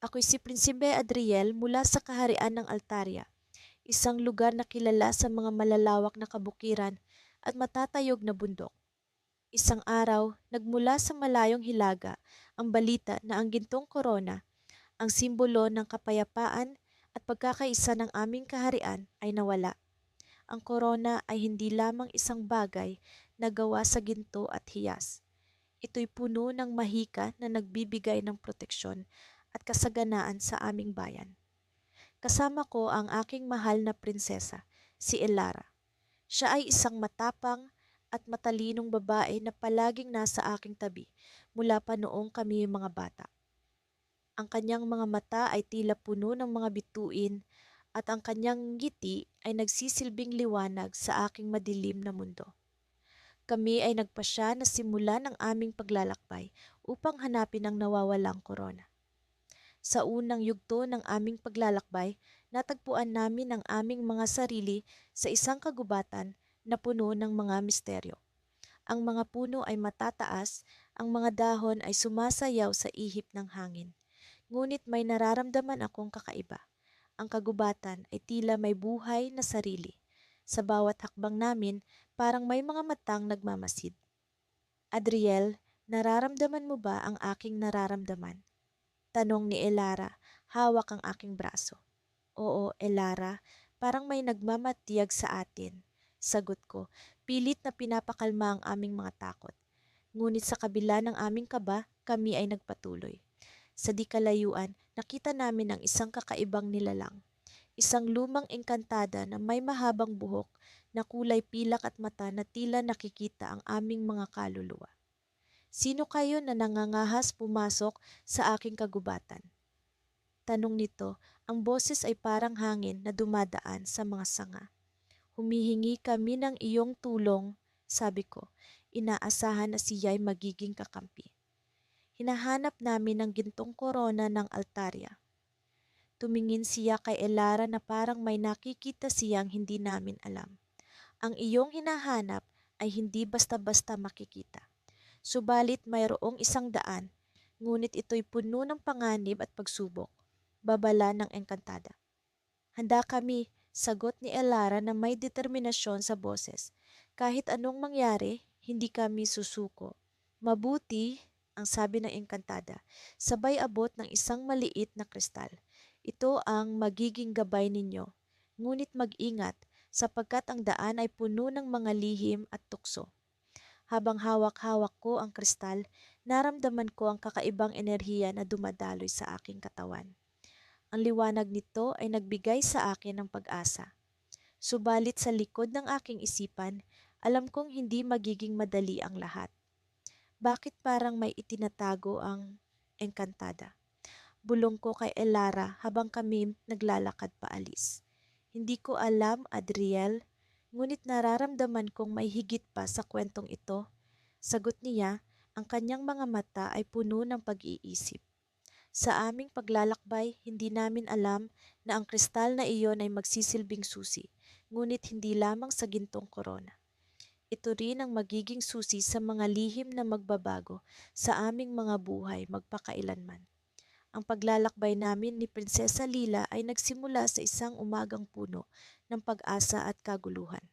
Ako'y si Prinsipe Adriel mula sa Kaharian ng Altaria, isang lugar na kilala sa mga malalawak na kabukiran at matatayog na bundok. Isang araw, nagmula sa malayong hilaga ang balita na ang gintong korona, ang simbolo ng kapayapaan at pagkakaisa ng aming kaharian ay nawala. Ang korona ay hindi lamang isang bagay na gawa sa ginto at hiyas. Ito'y puno ng mahika na nagbibigay ng proteksyon at kasaganaan sa aming bayan. Kasama ko ang aking mahal na prinsesa, si Elara. Siya ay isang matapang at matalinong babae na palaging nasa aking tabi mula pa noong kami mga bata. Ang kanyang mga mata ay tila puno ng mga bituin at ang kanyang ngiti ay nagsisilbing liwanag sa aking madilim na mundo. Kami ay nagpasya na simulan ang aming paglalakbay upang hanapin ang nawawalang korona. Sa unang yugto ng aming paglalakbay, natagpuan namin ang aming mga sarili sa isang kagubatan na puno ng mga misteryo. Ang mga puno ay matataas, ang mga dahon ay sumasayaw sa ihip ng hangin. Ngunit may nararamdaman akong kakaiba. Ang kagubatan ay tila may buhay na sarili. Sa bawat hakbang namin, parang may mga matang nagmamasid. Adriel, nararamdaman mo ba ang aking nararamdaman? Tanong ni Elara, hawak ang aking braso. Oo, Elara, parang may nagmamatiyag sa atin. Sagot ko, pilit na pinapakalma ang aming mga takot. Ngunit sa kabila ng aming kaba, kami ay nagpatuloy. Sa di kalayuan, nakita namin ang isang kakaibang nilalang. Isang lumang engkantada na may mahabang buhok na kulay pilak at mata na tila nakikita ang aming mga kaluluwa. Sino kayo na nangangahas pumasok sa aking kagubatan? Tanong nito, ang boses ay parang hangin na dumadaan sa mga sanga. Humihingi kami ng iyong tulong, sabi ko. Inaasahan na siya'y magiging kakampi. Hinahanap namin ang gintong korona ng altarya. Tumingin siya kay Elara na parang may nakikita siyang hindi namin alam. Ang iyong hinahanap ay hindi basta-basta makikita. Subalit mayroong isang daan, ngunit ito'y puno ng panganib at pagsubok. Babala ng engkantada. Handa kami, sagot ni Elara na may determinasyon sa boses. Kahit anong mangyari, hindi kami susuko. Mabuti, ang sabi ng engkantada, sabay abot ng isang maliit na kristal. Ito ang magiging gabay ninyo. Ngunit mag-ingat sapagkat ang daan ay puno ng mga lihim at tukso. Habang hawak-hawak ko ang kristal, naramdaman ko ang kakaibang enerhiya na dumadaloy sa aking katawan. Ang liwanag nito ay nagbigay sa akin ng pag-asa. Subalit sa likod ng aking isipan, alam kong hindi magiging madali ang lahat. Bakit parang may itinatago ang engkantada? Bulong ko kay Elara habang kami naglalakad paalis. Hindi ko alam, Adriel, ngunit nararamdaman kong may higit pa sa kwentong ito. Sagot niya, ang kanyang mga mata ay puno ng pag-iisip. Sa aming paglalakbay, hindi namin alam na ang kristal na iyon ay magsisilbing susi, ngunit hindi lamang sa gintong korona. Ito rin ang magiging susi sa mga lihim na magbabago sa aming mga buhay magpakailanman. Ang paglalakbay namin ni Prinsesa Lila ay nagsimula sa isang umagang puno ng pag-asa at kaguluhan.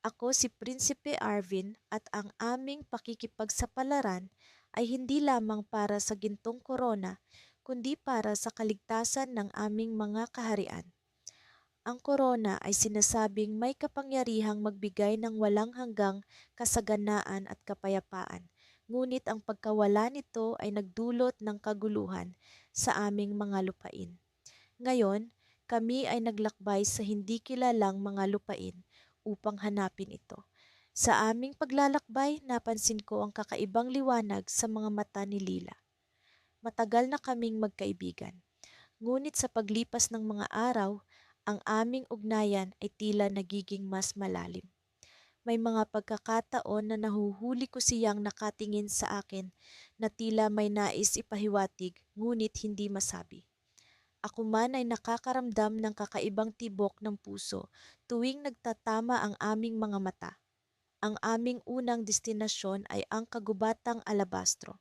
Ako si Prinsipe Arvin at ang aming pakikipagsapalaran ay hindi lamang para sa gintong korona, kundi para sa kaligtasan ng aming mga kaharian. Ang korona ay sinasabing may kapangyarihang magbigay ng walang hanggang kasaganaan at kapayapaan. Ngunit ang pagkawala nito ay nagdulot ng kaguluhan sa aming mga lupain. Ngayon, kami ay naglakbay sa hindi kilalang mga lupain upang hanapin ito. Sa aming paglalakbay, napansin ko ang kakaibang liwanag sa mga mata ni Lila. Matagal na kaming magkaibigan. Ngunit sa paglipas ng mga araw, ang aming ugnayan ay tila nagiging mas malalim. May mga pagkakataon na nahuhuli ko siyang nakatingin sa akin na tila may nais ipahiwatig ngunit hindi masabi. Ako man ay nakakaramdam ng kakaibang tibok ng puso tuwing nagtatama ang aming mga mata. Ang aming unang destinasyon ay ang kagubatang alabastro.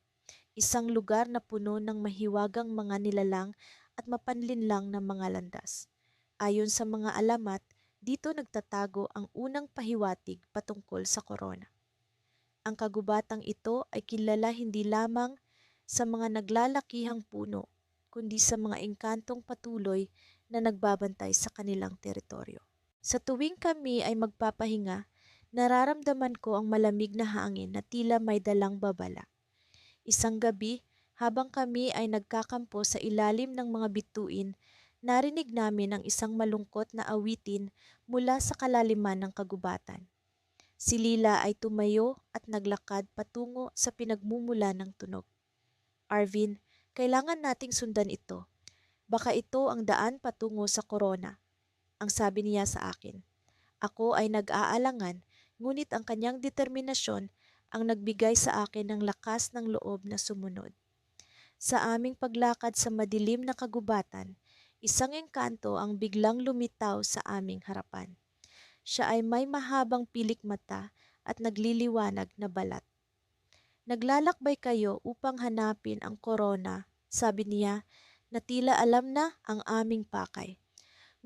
isang lugar na puno ng mahiwagang mga nilalang at mapanlinlang na mga landas. Ayon sa mga alamat, dito nagtatago ang unang pahiwatig patungkol sa korona. Ang kagubatang ito ay kilala hindi lamang sa mga naglalakihang puno, kundi sa mga engkantong patuloy na nagbabantay sa kanilang teritoryo. Sa tuwing kami ay magpapahinga, nararamdaman ko ang malamig na hangin na tila may dalang babala. Isang gabi, habang kami ay nagkakampo sa ilalim ng mga bituin, narinig namin ang isang malungkot na awitin mula sa kalaliman ng kagubatan. Si Lila ay tumayo at naglakad patungo sa pinagmumula ng tunog. Arvin, kailangan nating sundan ito. Baka ito ang daan patungo sa korona, ang sabi niya sa akin. Ako ay nag-aalangan, ngunit ang kanyang determinasyon ang nagbigay sa akin ng lakas ng loob na sumunod. Sa aming paglakad sa madilim na kagubatan, isang engkanto ang biglang lumitaw sa aming harapan. Siya ay may mahabang pilik mata at nagliliwanag na balat. Naglalakbay kayo upang hanapin ang korona, sabi niya, na tila alam na ang aming pakay.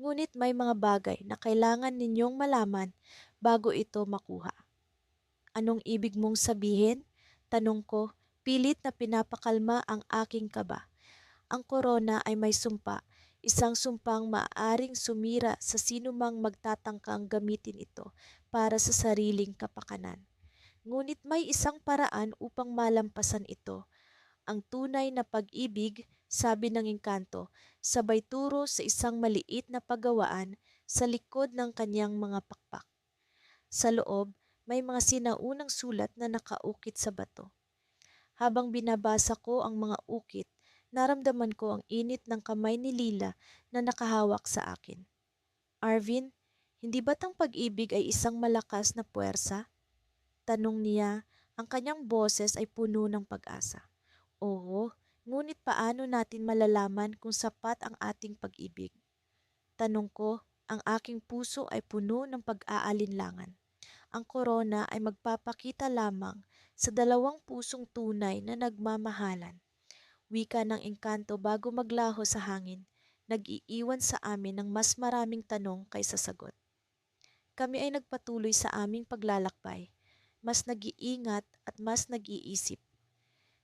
Ngunit may mga bagay na kailangan ninyong malaman bago ito makuha. Anong ibig mong sabihin? Tanong ko, pilit na pinapakalma ang aking kaba. Ang korona ay may sumpa, isang sumpang maaaring sumira sa sinumang magtatangkang gamitin ito para sa sariling kapakanan. Ngunit may isang paraan upang malampasan ito. Ang tunay na pag-ibig, sabi ng engkanto, sabay turo sa isang maliit na paggawaan sa likod ng kanyang mga pakpak. Sa loob, may mga sinaunang sulat na nakaukit sa bato. Habang binabasa ko ang mga ukit, naramdaman ko ang init ng kamay ni Lila na nakahawak sa akin. Arvin, hindi ba't ang pag-ibig ay isang malakas na puwersa? Tanong niya, ang kanyang boses ay puno ng pag-asa. Oo, ngunit paano natin malalaman kung sapat ang ating pag-ibig? Tanong ko, ang aking puso ay puno ng pag-aalinlangan. Ang korona ay magpapakita lamang sa dalawang pusong tunay na nagmamahalan. Wika ng engkanto bago maglaho sa hangin, nag-iiwan sa amin ng mas maraming tanong kaysa sagot. Kami ay nagpatuloy sa aming paglalakbay, mas nag-iingat at mas nag-iisip.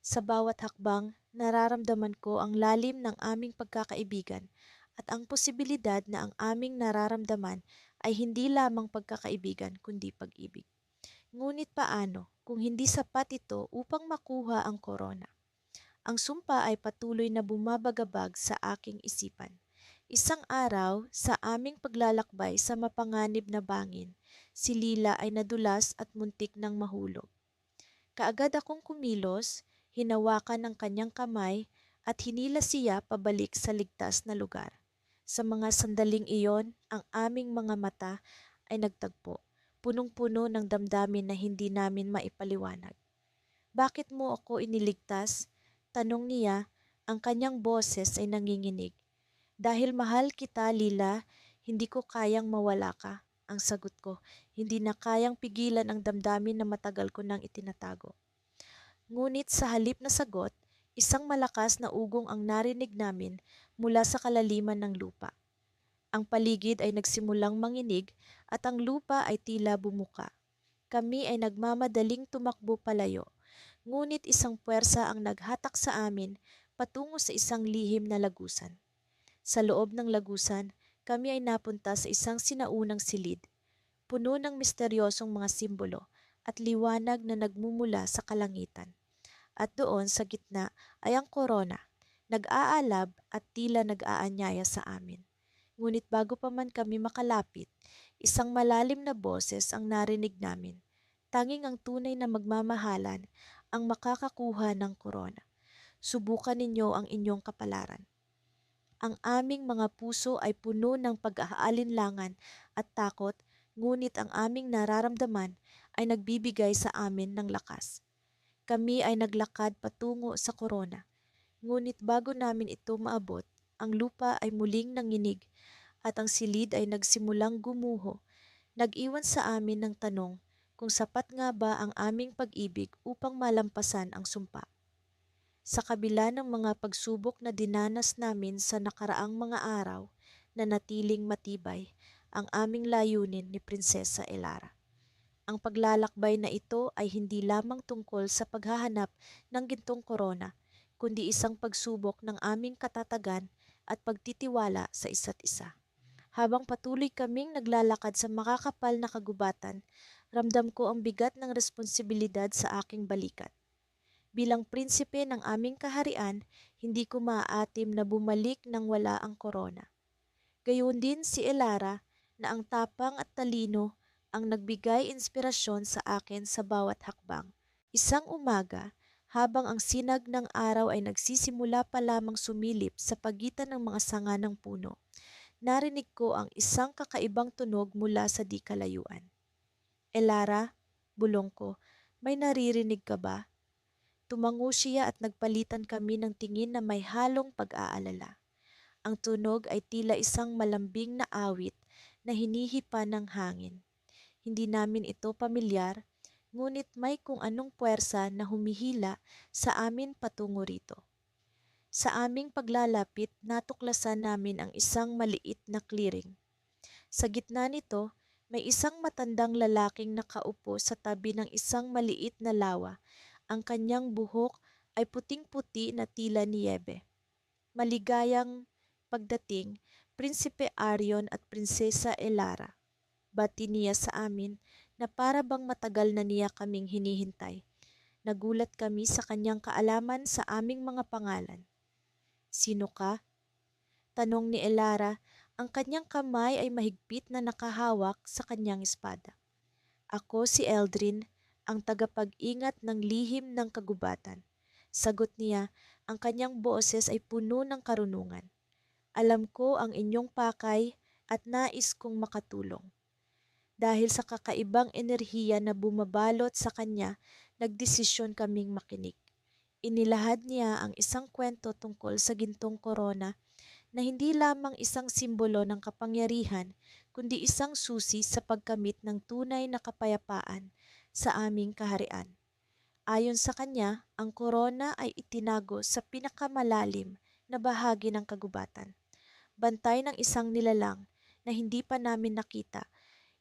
Sa bawat hakbang, nararamdaman ko ang lalim ng aming pagkakaibigan at ang posibilidad na ang aming nararamdaman ay hindi lamang pagkakaibigan kundi pag-ibig. Ngunit paano kung hindi sapat ito upang makuha ang korona? Ang sumpa ay patuloy na bumabagabag sa aking isipan. Isang araw, sa aming paglalakbay sa mapanganib na bangin, si Lila ay nadulas at muntik ng mahulog. Kaagad akong kumilos, hinawakan ang kanyang kamay at hinila siya pabalik sa ligtas na lugar. Sa mga sandaling iyon, ang aming mga mata ay nagtagpo, punong-puno ng damdamin na hindi namin maipaliwanag. Bakit mo ako iniligtas? Tanong niya, ang kanyang boses ay nanginginig. Dahil mahal kita, Lila, hindi ko kayang mawala ka. Ang sagot ko, hindi na kayang pigilan ang damdamin na matagal ko nang itinatago. Ngunit sa halip na sagot, isang malakas na ugong ang narinig namin mula sa kalaliman ng lupa. Ang paligid ay nagsimulang manginig at ang lupa ay tila bumuka. Kami ay nagmamadaling tumakbo palayo, ngunit isang puwersa ang naghatak sa amin patungo sa isang lihim na lagusan. Sa loob ng lagusan, kami ay napunta sa isang sinaunang silid, puno ng misteryosong mga simbolo at liwanag na nagmumula sa kalangitan. At doon sa gitna ay ang korona, nag-aalab at tila nag-aanyaya sa amin. Ngunit bago pa man kami makalapit, isang malalim na boses ang narinig namin. Tanging ang tunay na magmamahalan ang makakakuha ng korona. Subukan ninyo ang inyong kapalaran. Ang aming mga puso ay puno ng pag-aalinlangan at takot, ngunit ang aming nararamdaman ay nagbibigay sa amin ng lakas. Kami ay naglakad patungo sa korona, ngunit bago namin ito maabot, ang lupa ay muling nanginig at ang silid ay nagsimulang gumuho, nag-iwan sa amin ng tanong kung sapat nga ba ang aming pag-ibig upang malampasan ang sumpa. Sa kabila ng mga pagsubok na dinanas namin sa nakaraang mga araw, nanatiling matibay ang aming layunin ni Prinsesa Elara. Ang paglalakbay na ito ay hindi lamang tungkol sa paghahanap ng gintong korona, kundi isang pagsubok ng aming katatagan at pagtitiwala sa isa't isa. Habang patuloy kaming naglalakad sa makakapal na kagubatan, ramdam ko ang bigat ng responsibilidad sa aking balikat. Bilang prinsipe ng aming kaharian, hindi ko maaatim na bumalik nang wala ang korona. Gayon din si Elara na ang tapang at talino ang nagbigay inspirasyon sa akin sa bawat hakbang. Isang umaga, habang ang sinag ng araw ay nagsisimula pa lamang sumilip sa pagitan ng mga sanga ng puno, narinig ko ang isang kakaibang tunog mula sa di kalayuan. Elara, bulong ko, may naririnig ka ba? Tumango siya at nagpalitan kami ng tingin na may halong pag-aalala. Ang tunog ay tila isang malambing na awit na hinihipa ng hangin. Hindi namin ito pamilyar, ngunit may kung anong puwersa na humihila sa amin patungo rito. Sa aming paglalapit, natuklasan namin ang isang maliit na clearing. Sa gitna nito, may isang matandang lalaking nakaupo sa tabi ng isang maliit na lawa. Ang kanyang buhok ay puting-puti na tila niyebe. Maligayang pagdating, Prinsipe Arion at Prinsesa Elara. Bati niya sa amin na para bang matagal na niya kaming hinihintay. Nagulat kami sa kanyang kaalaman sa aming mga pangalan. Sino ka? Tanong ni Elara, ang kanyang kamay ay mahigpit na nakahawak sa kanyang espada. Ako si Eldrin, ang tagapag-ingat ng lihim ng kagubatan. Sagot niya, ang kanyang boses ay puno ng karunungan. Alam ko ang inyong pakay at nais kong makatulong. Dahil sa kakaibang enerhiya na bumabalot sa kanya, nagdesisyon kaming makinig. Inilahad niya ang isang kwento tungkol sa gintong korona na hindi lamang isang simbolo ng kapangyarihan, kundi isang susi sa pagkamit ng tunay na kapayapaan sa aming kaharian. Ayon sa kanya, ang korona ay itinago sa pinakamalalim na bahagi ng kagubatan. Bantay ng isang nilalang na hindi pa namin nakita,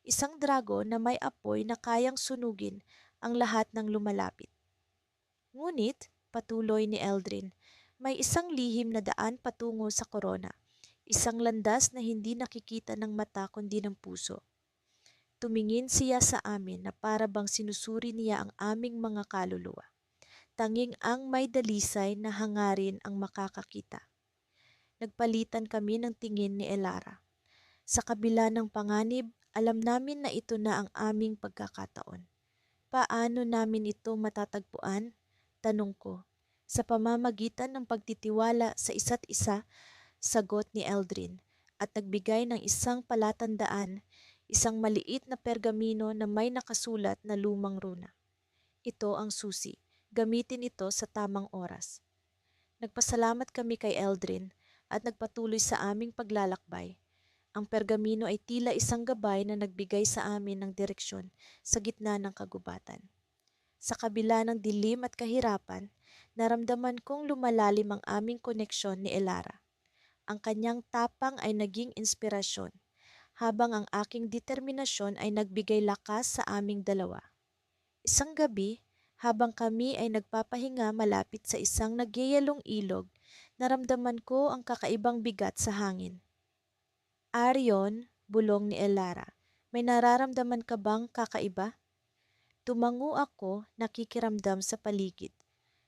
isang dragon na may apoy na kayang sunugin ang lahat ng lumalapit. Ngunit, patuloy ni Eldrin, may isang lihim na daan patungo sa korona, isang landas na hindi nakikita ng mata kundi ng puso. Tumingin siya sa amin na para bang sinusuri niya ang aming mga kaluluwa. Tanging ang may dalisay na hangarin ang makakakita. Nagpalitan kami ng tingin ni Elara. Sa kabila ng panganib, alam namin na ito na ang aming pagkakataon. Paano namin ito matatagpuan? Tanong ko. Sa pamamagitan ng pagtitiwala sa isa't isa, sagot ni Eldrin, at nagbigay ng isang palatandaan, isang maliit na pergamino na may nakasulat na lumang runa. Ito ang susi. Gamitin ito sa tamang oras. Nagpasalamat kami kay Eldrin at nagpatuloy sa aming paglalakbay. Ang pergamino ay tila isang gabay na nagbigay sa amin ng direksyon sa gitna ng kagubatan. Sa kabila ng dilim at kahirapan, naramdaman kong lumalalim ang aming koneksyon ni Elara. Ang kanyang tapang ay naging inspirasyon, habang ang aking determinasyon ay nagbigay lakas sa aming dalawa. Isang gabi, habang kami ay nagpapahinga malapit sa isang nagyayalong ilog, naramdaman ko ang kakaibang bigat sa hangin. Arion, bulong ni Elara, may nararamdaman ka bang kakaiba? Tumango ako, nakikiramdam sa paligid.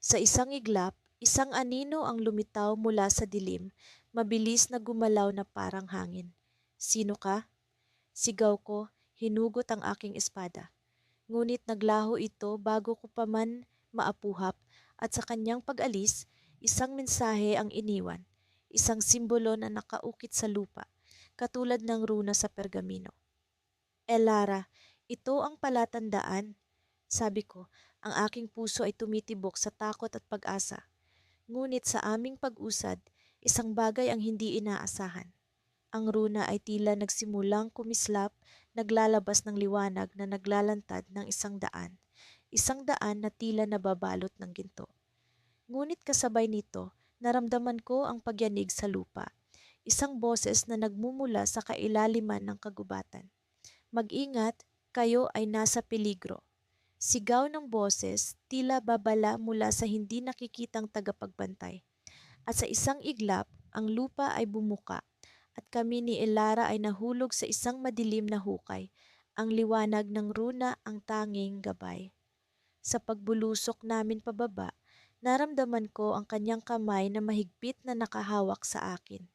Sa isang iglap, isang anino ang lumitaw mula sa dilim, mabilis na gumalaw na parang hangin. Sino ka? Sigaw ko, hinugot ang aking espada. Ngunit naglaho ito bago ko pa man maapuhap at sa kanyang pag-alis, isang mensahe ang iniwan, isang simbolo na nakaukit sa lupa, katulad ng runa sa pergamino. Elara, ito ang palatandaan. Sabi ko, ang aking puso ay tumitibok sa takot at pag-asa. Ngunit sa aming pag-usad, isang bagay ang hindi inaasahan. Ang runa ay tila nagsimulang kumislap, naglalabas ng liwanag na naglalantad ng isang daan na tila nababalot ng ginto. Ngunit kasabay nito, naramdaman ko ang pagyanig sa lupa, isang boses na nagmumula sa kailaliman ng kagubatan. Mag-ingat, kayo ay nasa peligro. Sigaw ng boses, tila babala mula sa hindi nakikitang tagapagbantay. At sa isang iglap, ang lupa ay bumuka at kami ni Elara ay nahulog sa isang madilim na hukay. Ang liwanag ng runa ang tanging gabay. Sa pagbulusok namin pababa, naramdaman ko ang kanyang kamay na mahigpit na nakahawak sa akin.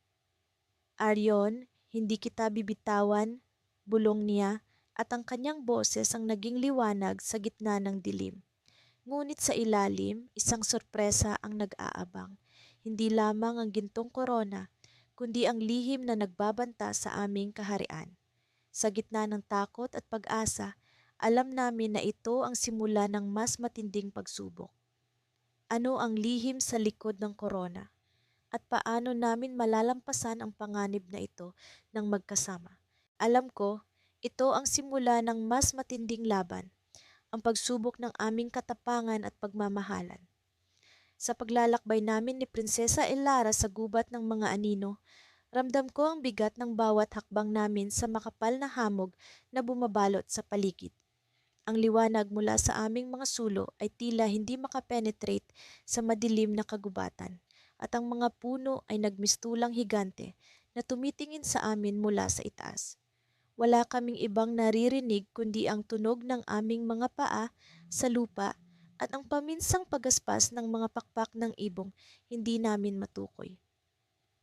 Aryon, hindi kita bibitawan, bulong niya, at ang kanyang boses ang naging liwanag sa gitna ng dilim. Ngunit sa ilalim, isang sorpresa ang nag-aabang. Hindi lamang ang gintong korona, kundi ang lihim na nagbabanta sa aming kaharian. Sa gitna ng takot at pag-asa, alam namin na ito ang simula ng mas matinding pagsubok. Ano ang lihim sa likod ng korona? At paano namin malalampasan ang panganib na ito ng magkasama? Alam ko, ito ang simula ng mas matinding laban, ang pagsubok ng aming katapangan at pagmamahalan. Sa paglalakbay namin ni Prinsesa Elara sa gubat ng mga anino, ramdam ko ang bigat ng bawat hakbang namin sa makapal na hamog na bumabalot sa paligid. Ang liwanag mula sa aming mga sulo ay tila hindi makapenetrate sa madilim na kagubatan at ang mga puno ay nagmistulang higante na tumitingin sa amin mula sa itaas. Wala kaming ibang naririnig kundi ang tunog ng aming mga paa sa lupa at ang paminsang pagaspas ng mga pakpak ng ibong hindi namin matukoy.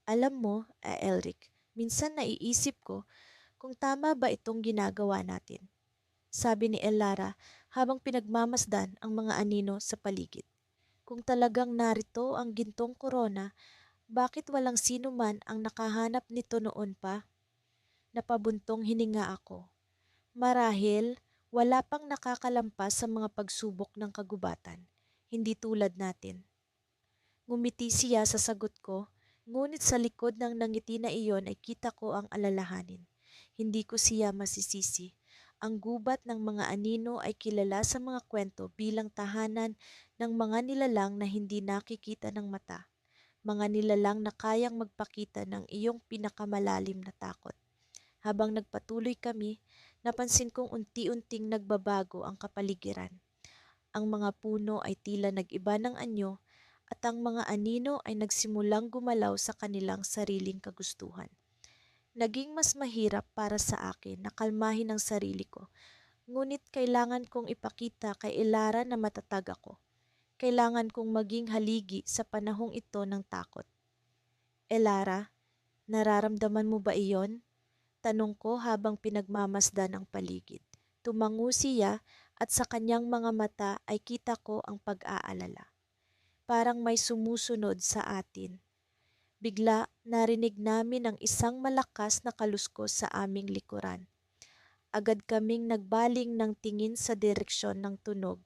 Alam mo, Elric, minsan naiisip ko kung tama ba itong ginagawa natin, sabi ni Elara habang pinagmamasdan ang mga anino sa paligid. Kung talagang narito ang gintong korona, bakit walang sino man ang nakahanap nito noon pa? Napabuntong hininga ako. Marahil, wala pang nakakalampas sa mga pagsubok ng kagubatan, hindi tulad natin. Ngumiti siya sa sagot ko, ngunit sa likod ng nangiti na iyon ay kita ko ang alalahanin. Hindi ko siya masisisi. Ang gubat ng mga anino ay kilala sa mga kwento bilang tahanan ng mga nilalang na hindi nakikita ng mata. Mga nilalang na kayang magpakita ng iyong pinakamalalim na takot. Habang nagpatuloy kami, napansin kong unti-unting nagbabago ang kapaligiran. Ang mga puno ay tila nag-iba ng anyo at ang mga anino ay nagsimulang gumalaw sa kanilang sariling kagustuhan. Naging mas mahirap para sa akin na kalmahin ang sarili ko, ngunit kailangan kong ipakita kay Elara na matatag ako. Kailangan kong maging haligi sa panahong ito ng takot. Elara, nararamdaman mo ba iyon? Tanong ko habang pinagmamasdan ang paligid. Tumango siya at sa kanyang mga mata ay kita ko ang pag-aalala. Parang may sumusunod sa atin. Bigla narinig namin ang isang malakas na kaluskos sa aming likuran. Agad kaming nagbaling ng tingin sa direksyon ng tunog,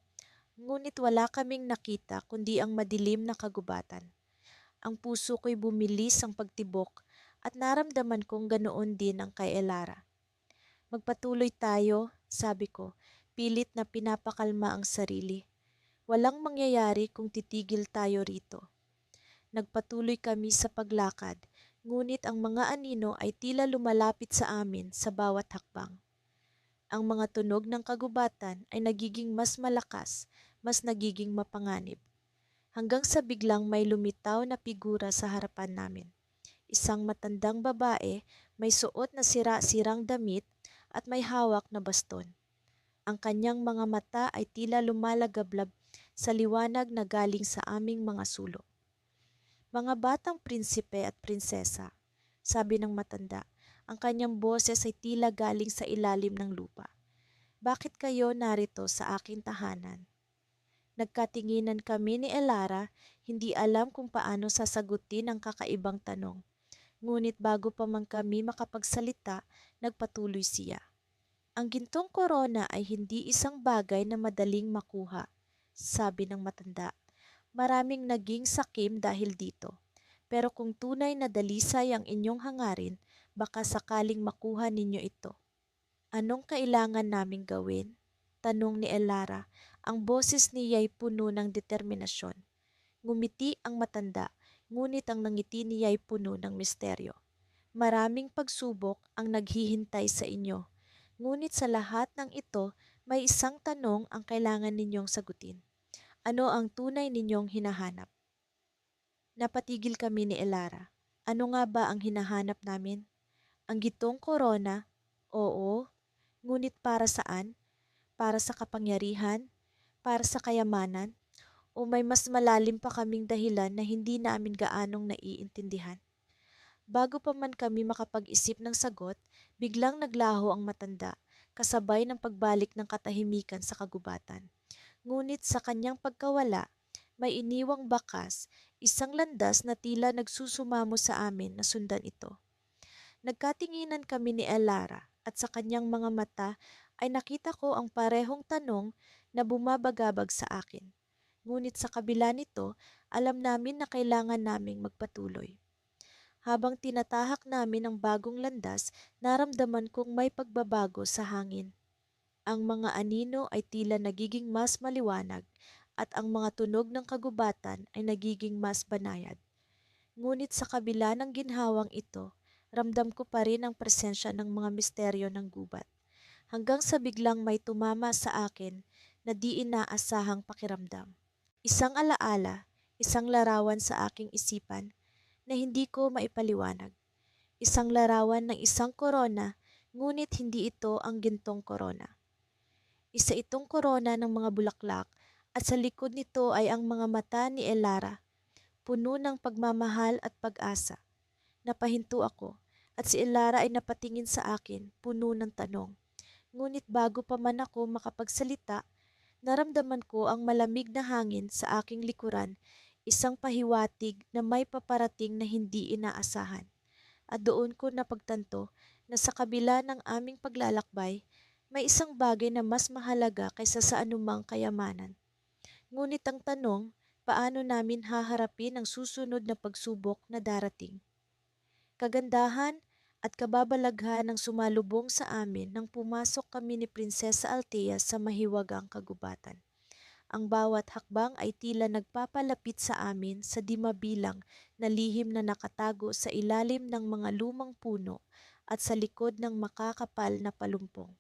ngunit wala kaming nakita kundi ang madilim na kagubatan. Ang puso ko'y bumilis ang pagtibok at naramdaman kong ganoon din ang kay Elara. Magpatuloy tayo, sabi ko, pilit na pinapakalma ang sarili. Walang mangyayari kung titigil tayo rito. Nagpatuloy kami sa paglakad, ngunit ang mga anino ay tila lumalapit sa amin sa bawat hakbang. Ang mga tunog ng kagubatan ay nagiging mas malakas, mas nagiging mapanganib. Hanggang sa biglang may lumitaw na figura sa harapan namin. Isang matandang babae, may suot na sira-sirang damit at may hawak na baston. Ang kanyang mga mata ay tila lumalagablab sa liwanag na galing sa aming mga sulok. Mga batang prinsipe at prinsesa, sabi ng matanda, ang kanyang boses ay tila galing sa ilalim ng lupa. Bakit kayo narito sa aking tahanan? Nagkatinginan kami ni Elara, hindi alam kung paano sasagutin ang kakaibang tanong. Ngunit bago pa man kami makapagsalita, nagpatuloy siya. Ang gintong korona ay hindi isang bagay na madaling makuha, sabi ng matanda. Maraming naging sakim dahil dito. Pero kung tunay na dalisay ang inyong hangarin, baka sakaling makuha ninyo ito. Anong kailangan naming gawin? Tanong ni Elara. Ang boses niya ay puno ng determinasyon. Ngumiti ang matanda, ngunit ang nangiti niya ay puno ng misteryo. Maraming pagsubok ang naghihintay sa inyo, ngunit sa lahat ng ito, may isang tanong ang kailangan ninyong sagutin. Ano ang tunay ninyong hinahanap? Napatigil kami ni Elara. Ano nga ba ang hinahanap namin? Ang gitong korona? Oo. Ngunit para saan? Para sa kapangyarihan? Para sa kayamanan? O may mas malalim pa kaming dahilan na hindi namin gaanong naiintindihan? Bago pa man kami makapag-isip ng sagot, biglang naglaho ang matanda, kasabay ng pagbalik ng katahimikan sa kagubatan. Ngunit sa kanyang pagkawala, may iniwang bakas, isang landas na tila nagsusumamo sa amin na sundan ito. Nagkatinginan kami ni Elara at sa kanyang mga mata ay nakita ko ang parehong tanong na bumabagabag sa akin. Ngunit sa kabila nito, alam namin na kailangan naming magpatuloy. Habang tinatahak namin ang bagong landas, naramdaman kong may pagbabago sa hangin. Ang mga anino ay tila nagiging mas maliwanag at ang mga tunog ng kagubatan ay nagiging mas banayad. Ngunit sa kabila ng ginhawang ito, ramdam ko pa rin ang presensya ng mga misteryo ng gubat. Hanggang sa biglang may tumama sa akin na di inaasahang pakiramdam. Isang alaala, isang larawan sa aking isipan na hindi ko maipaliwanag. Isang larawan ng isang korona, ngunit hindi ito ang gintong korona. Isa itong korona ng mga bulaklak at sa likod nito ay ang mga mata ni Elara, puno ng pagmamahal at pag-asa. Napahinto ako at si Elara ay napatingin sa akin, puno ng tanong. Ngunit bago pa man ako makapagsalita, naramdaman ko ang malamig na hangin sa aking likuran, isang pahiwatig na may paparating na hindi inaasahan. At doon ko napagtanto na sa kabila ng aming paglalakbay, may isang bagay na mas mahalaga kaysa sa anumang kayamanan. Ngunit ang tanong, paano namin haharapin ang susunod na pagsubok na darating? Kagandahan at kababalaghan ng sumalubong sa amin nang pumasok kami ni Prinsesa Althea sa mahiwagang kagubatan. Ang bawat hakbang ay tila nagpapalapit sa amin sa di mabilang na lihim na nakatago sa ilalim ng mga lumang puno at sa likod ng makakapal na palumpong.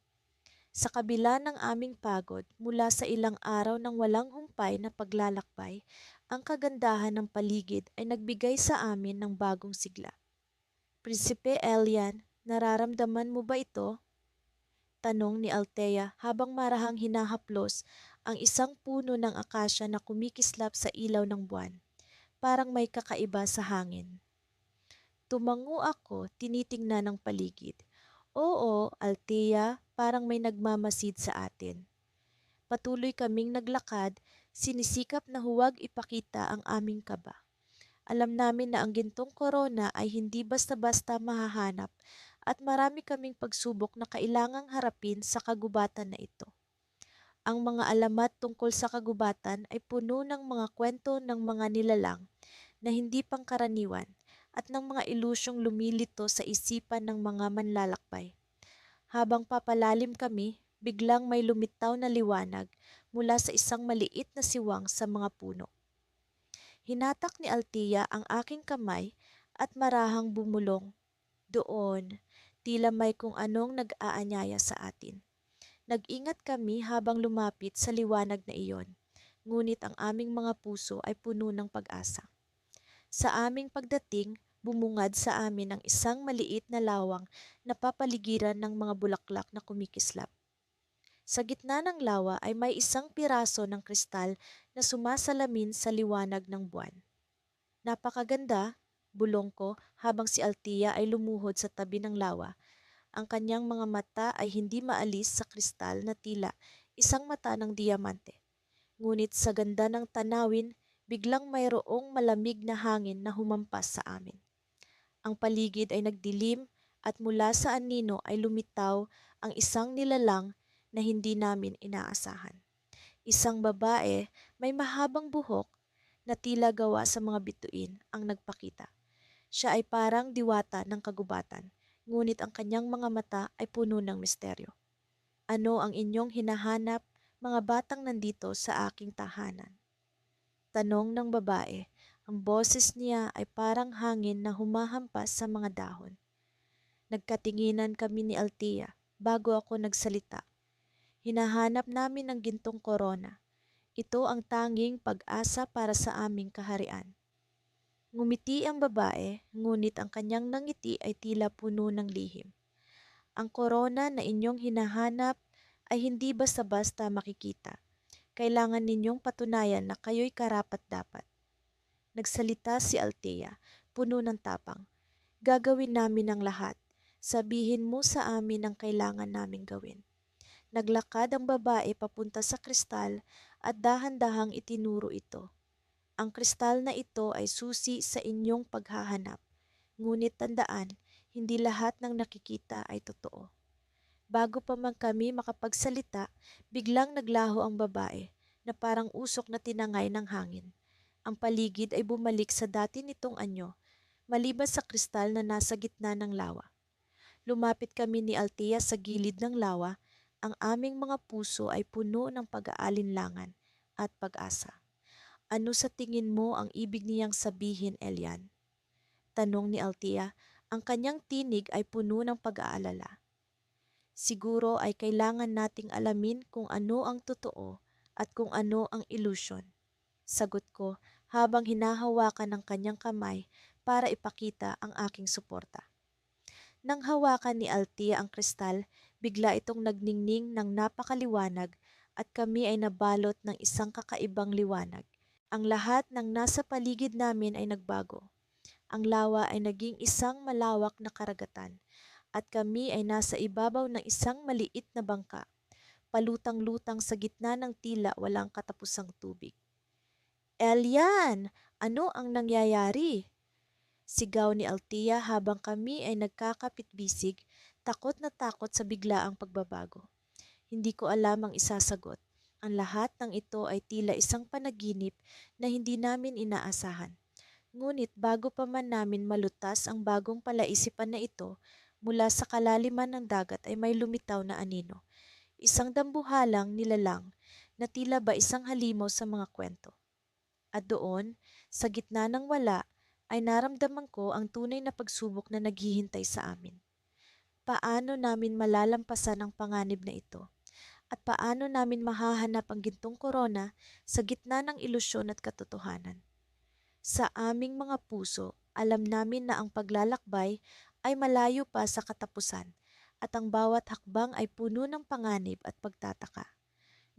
Sa kabila ng aming pagod mula sa ilang araw ng walang humpay na paglalakbay, ang kagandahan ng paligid ay nagbigay sa amin ng bagong sigla. Prinsipe Elian, nararamdaman mo ba ito? Tanong ni Althea habang marahang hinahaplos ang isang puno ng akasya na kumikislap sa ilaw ng buwan. Parang may kakaiba sa hangin. Tumango ako, tinitingnan ang paligid. Oo, Althea, parang may nagmamasid sa atin. Patuloy kaming naglakad, sinisikap na huwag ipakita ang aming kaba. Alam namin na ang gintong korona ay hindi basta-basta mahahanap at marami kaming pagsubok na kailangang harapin sa kagubatan na ito. Ang mga alamat tungkol sa kagubatan ay puno ng mga kwento ng mga nilalang na hindi pangkaraniwan at ng mga ilusyong lumilito sa isipan ng mga manlalakbay. Habang papalalim kami, biglang may lumitaw na liwanag mula sa isang maliit na siwang sa mga puno. Hinatak ni Althea ang aking kamay at marahang bumulong. Doon, tila may kung anong nag-aanyaya sa atin. Nag-ingat kami habang lumapit sa liwanag na iyon, ngunit ang aming mga puso ay puno ng pag-asa. Sa aming pagdating, bumungad sa amin ang isang maliit na lawang na papaligiran ng mga bulaklak na kumikislap. Sa gitna ng lawa ay may isang piraso ng kristal na sumasalamin sa liwanag ng buwan. Napakaganda, bulong ko habang si Althea ay lumuhod sa tabi ng lawa. Ang kanyang mga mata ay hindi maalis sa kristal na tila isang mata ng diamante. Ngunit sa ganda ng tanawin, biglang mayroong malamig na hangin na humampas sa amin. Ang paligid ay nagdilim at mula sa anino ay lumitaw ang isang nilalang na hindi namin inaasahan. Isang babae, may mahabang buhok na tila gawa sa mga bituin ang nagpakita. Siya ay parang diwata ng kagubatan, ngunit ang kanyang mga mata ay puno ng misteryo. Ano ang inyong hinahanap, mga batang nandito sa aking tahanan? Tanong ng babae. Ang boses niya ay parang hangin na humahampas sa mga dahon. Nagkatinginan kami ni Althea bago ako nagsalita. Hinahanap namin ang gintong korona. Ito ang tanging pag-asa para sa aming kaharian. Ngumiti ang babae, ngunit ang kanyang nangiti ay tila puno ng lihim. Ang korona na inyong hinahanap ay hindi basta-basta makikita. Kailangan ninyong patunayan na kayo'y karapat-dapat. Nagsalita si Althea, puno ng tapang. Gagawin namin ang lahat. Sabihin mo sa amin ang kailangan naming gawin. Naglakad ang babae papunta sa kristal at dahan-dahang itinuro ito. Ang kristal na ito ay susi sa inyong paghahanap. Ngunit tandaan, hindi lahat ng nakikita ay totoo. Bago pa man kami makapagsalita, biglang naglaho ang babae na parang usok na tinangay ng hangin. Ang paligid ay bumalik sa dati nitong anyo, maliban sa kristal na nasa gitna ng lawa. Lumapit kami ni Althea sa gilid ng lawa, ang aming mga puso ay puno ng pag-aalinlangan at pag-asa. Ano sa tingin mo ang ibig niyang sabihin, Elian? Tanong ni Althea, ang kanyang tinig ay puno ng pag-aalala. Siguro ay kailangan nating alamin kung ano ang totoo at kung ano ang ilusyon. Sagot ko habang hinahawakan ng kanyang kamay para ipakita ang aking suporta. Nang hawakan ni Althea ang kristal, bigla itong nagningning ng napakaliwanag at kami ay nabalot ng isang kakaibang liwanag. Ang lahat ng nasa paligid namin ay nagbago. Ang lawa ay naging isang malawak na karagatan at kami ay nasa ibabaw ng isang maliit na bangka, palutang-lutang sa gitna ng tila walang katapusang tubig. Elian, ano ang nangyayari? Sigaw ni Althea habang kami ay nagkakapit-bisig, takot na takot sa biglaang pagbabago. Hindi ko alam ang isasagot. Ang lahat ng ito ay tila isang panaginip na hindi namin inaasahan. Ngunit bago pa man namin malutas ang bagong palaisipan na ito, mula sa kalaliman ng dagat ay may lumitaw na anino. Isang dambuhalang nilalang na tila ba isang halimaw sa mga kwento. At doon, sa gitna ng wala, ay naramdaman ko ang tunay na pagsubok na naghihintay sa amin. Paano namin malalampasan ang panganib na ito? At paano namin mahahanap ang gintong korona sa gitna ng ilusyon at katotohanan? Sa aming mga puso, alam namin na ang paglalakbay ay malayo pa sa katapusan at ang bawat hakbang ay puno ng panganib at pagtataka.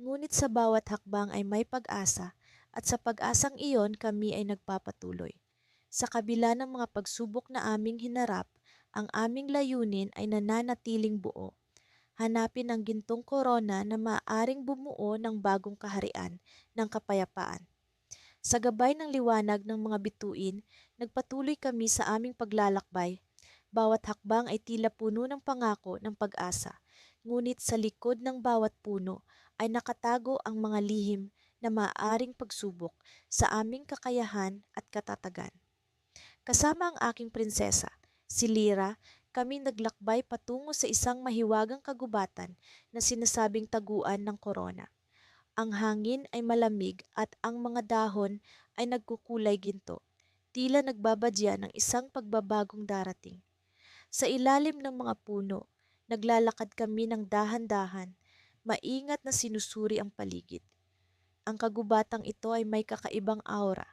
Ngunit sa bawat hakbang ay may pag-asa at sa pag-asang iyon kami ay nagpapatuloy. Sa kabila ng mga pagsubok na aming hinarap, ang aming layunin ay nananatiling buo. Hanapin ang gintong korona na maaaring bumuo ng bagong kaharian ng kapayapaan. Sa gabay ng liwanag ng mga bituin, nagpatuloy kami sa aming paglalakbay. Bawat hakbang ay tila puno ng pangako ng pag-asa. Ngunit sa likod ng bawat puno ay nakatago ang mga lihim na maaaring pagsubok sa aming kakayahan at katatagan. Kasama ang aking prinsesa, si Lyra, kami naglakbay patungo sa isang mahiwagang kagubatan na sinasabing taguan ng korona. Ang hangin ay malamig at ang mga dahon ay nagkukulay ginto, tila nagbabadya ng isang pagbabagong darating. Sa ilalim ng mga puno, naglalakad kami ng dahan-dahan, maingat na sinusuri ang paligid. Ang kagubatang ito ay may kakaibang aura,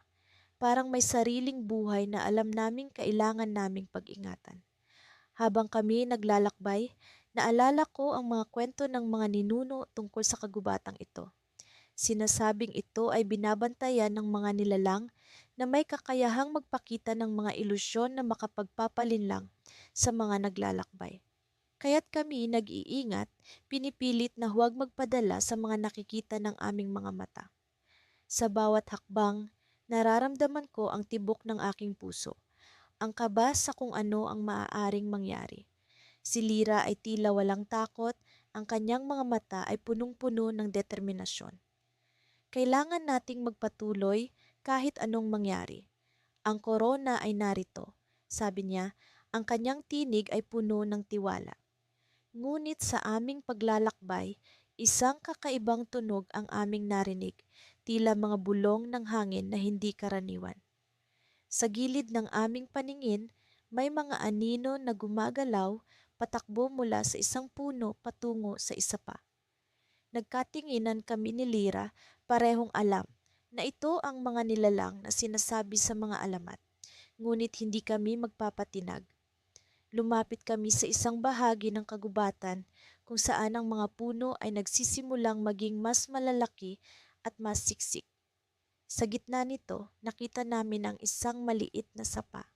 parang may sariling buhay na alam naming kailangan naming pag-ingatan. Habang kami naglalakbay, naalala ko ang mga kwento ng mga ninuno tungkol sa kagubatang ito. Sinasabing ito ay binabantayan ng mga nilalang na may kakayahang magpakita ng mga ilusyon na makapagpapalinlang sa mga naglalakbay. Kaya't kami nag-iingat, pinipilit na huwag magpadala sa mga nakikita ng aming mga mata. Sa bawat hakbang, nararamdaman ko ang tibok ng aking puso, ang kaba sa kung ano ang maaaring mangyari. Si Lyra ay tila walang takot, ang kanyang mga mata ay punong-puno ng determinasyon. Kailangan nating magpatuloy kahit anong mangyari. Ang korona ay narito, sabi niya, ang kanyang tinig ay puno ng tiwala. Ngunit sa aming paglalakbay, isang kakaibang tunog ang aming narinig, tila mga bulong ng hangin na hindi karaniwan. Sa gilid ng aming paningin, may mga anino na gumagalaw patakbo mula sa isang puno patungo sa isa pa. Nagkatinginan kami ni Lyra, parehong alam na ito ang mga nilalang na sinasabi sa mga alamat, ngunit hindi kami magpapatinag. Lumapit kami sa isang bahagi ng kagubatan kung saan ang mga puno ay nagsisimulang maging mas malalaki at mas siksik. Sa gitna nito, nakita namin ang isang maliit na sapa.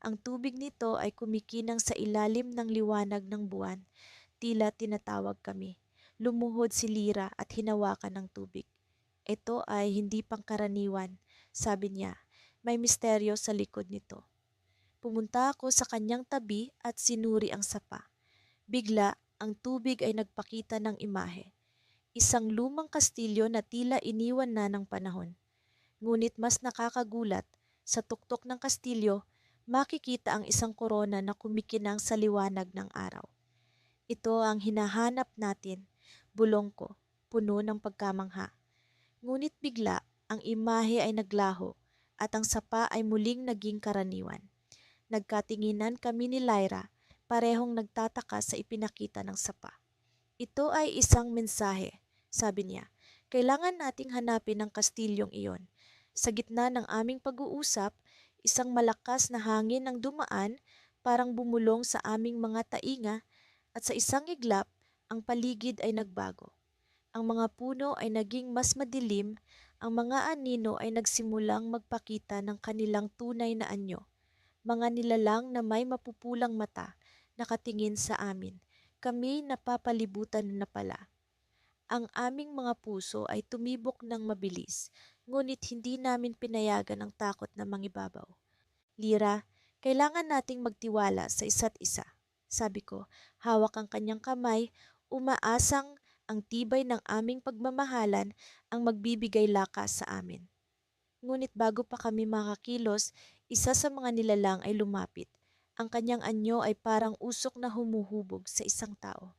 Ang tubig nito ay kumikinang sa ilalim ng liwanag ng buwan, tila tinatawag kami. Lumuhod si Lyra at hinawakan ng tubig. Ito ay hindi pangkaraniwan, sabi niya. May misteryo sa likod nito. Pumunta ako sa kanyang tabi at sinuri ang sapa. Bigla, ang tubig ay nagpakita ng imahe. Isang lumang kastilyo na tila iniwan na ng panahon. Ngunit mas nakakagulat, sa tuktok ng kastilyo, makikita ang isang korona na kumikinang sa liwanag ng araw. Ito ang hinahanap natin, bulong ko, puno ng pagkamangha. Ngunit bigla, ang imahe ay naglaho at ang sapa ay muling naging karaniwan. Nagkatinginan kami ni Lyra, parehong nagtataka sa ipinakita ng sapa. Ito ay isang mensahe, sabi niya. Kailangan nating hanapin ang kastilyong iyon. Sa gitna ng aming pag-uusap, isang malakas na hangin ang dumaan, parang bumulong sa aming mga tainga, at sa isang iglap, ang paligid ay nagbago. Ang mga puno ay naging mas madilim, ang mga anino ay nagsimulang magpakita ng kanilang tunay na anyo. Mga nilalang na may mapupulang mata, nakatingin sa amin. Kami napapalibutan na pala. Ang aming mga puso ay tumibok ng mabilis, ngunit hindi namin pinayagan ang takot na mangibabaw. Lyra, kailangan nating magtiwala sa isa't isa. Sabi ko, hawak ang kanyang kamay, umaasang ang tibay ng aming pagmamahalan ang magbibigay lakas sa amin. Ngunit bago pa kami makakilos, isa sa mga nilalang ay lumapit. Ang kanyang anyo ay parang usok na humuhubog sa isang tao.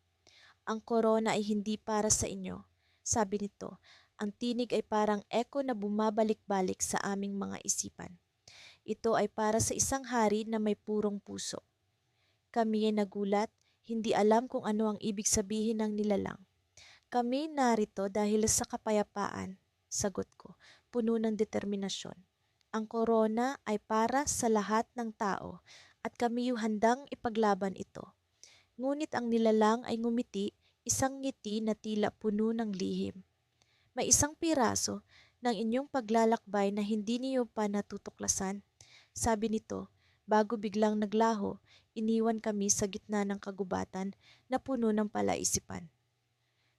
Ang korona ay hindi para sa inyo, sabi nito. Ang tinig ay parang eko na bumabalik-balik sa aming mga isipan. Ito ay para sa isang hari na may purong puso. Kami ay nagulat, hindi alam kung ano ang ibig sabihin ng nilalang. Kami narito dahil sa kapayapaan, sagot ko, puno ng determinasyon. Ang korona ay para sa lahat ng tao at kami yung handang ipaglaban ito. Ngunit ang nilalang ay ngumiti, isang ngiti na tila puno ng lihim. May isang piraso ng inyong paglalakbay na hindi niyo pa natutuklasan. Sabi nito, bago biglang naglaho, iniwan kami sa gitna ng kagubatan na puno ng palaisipan.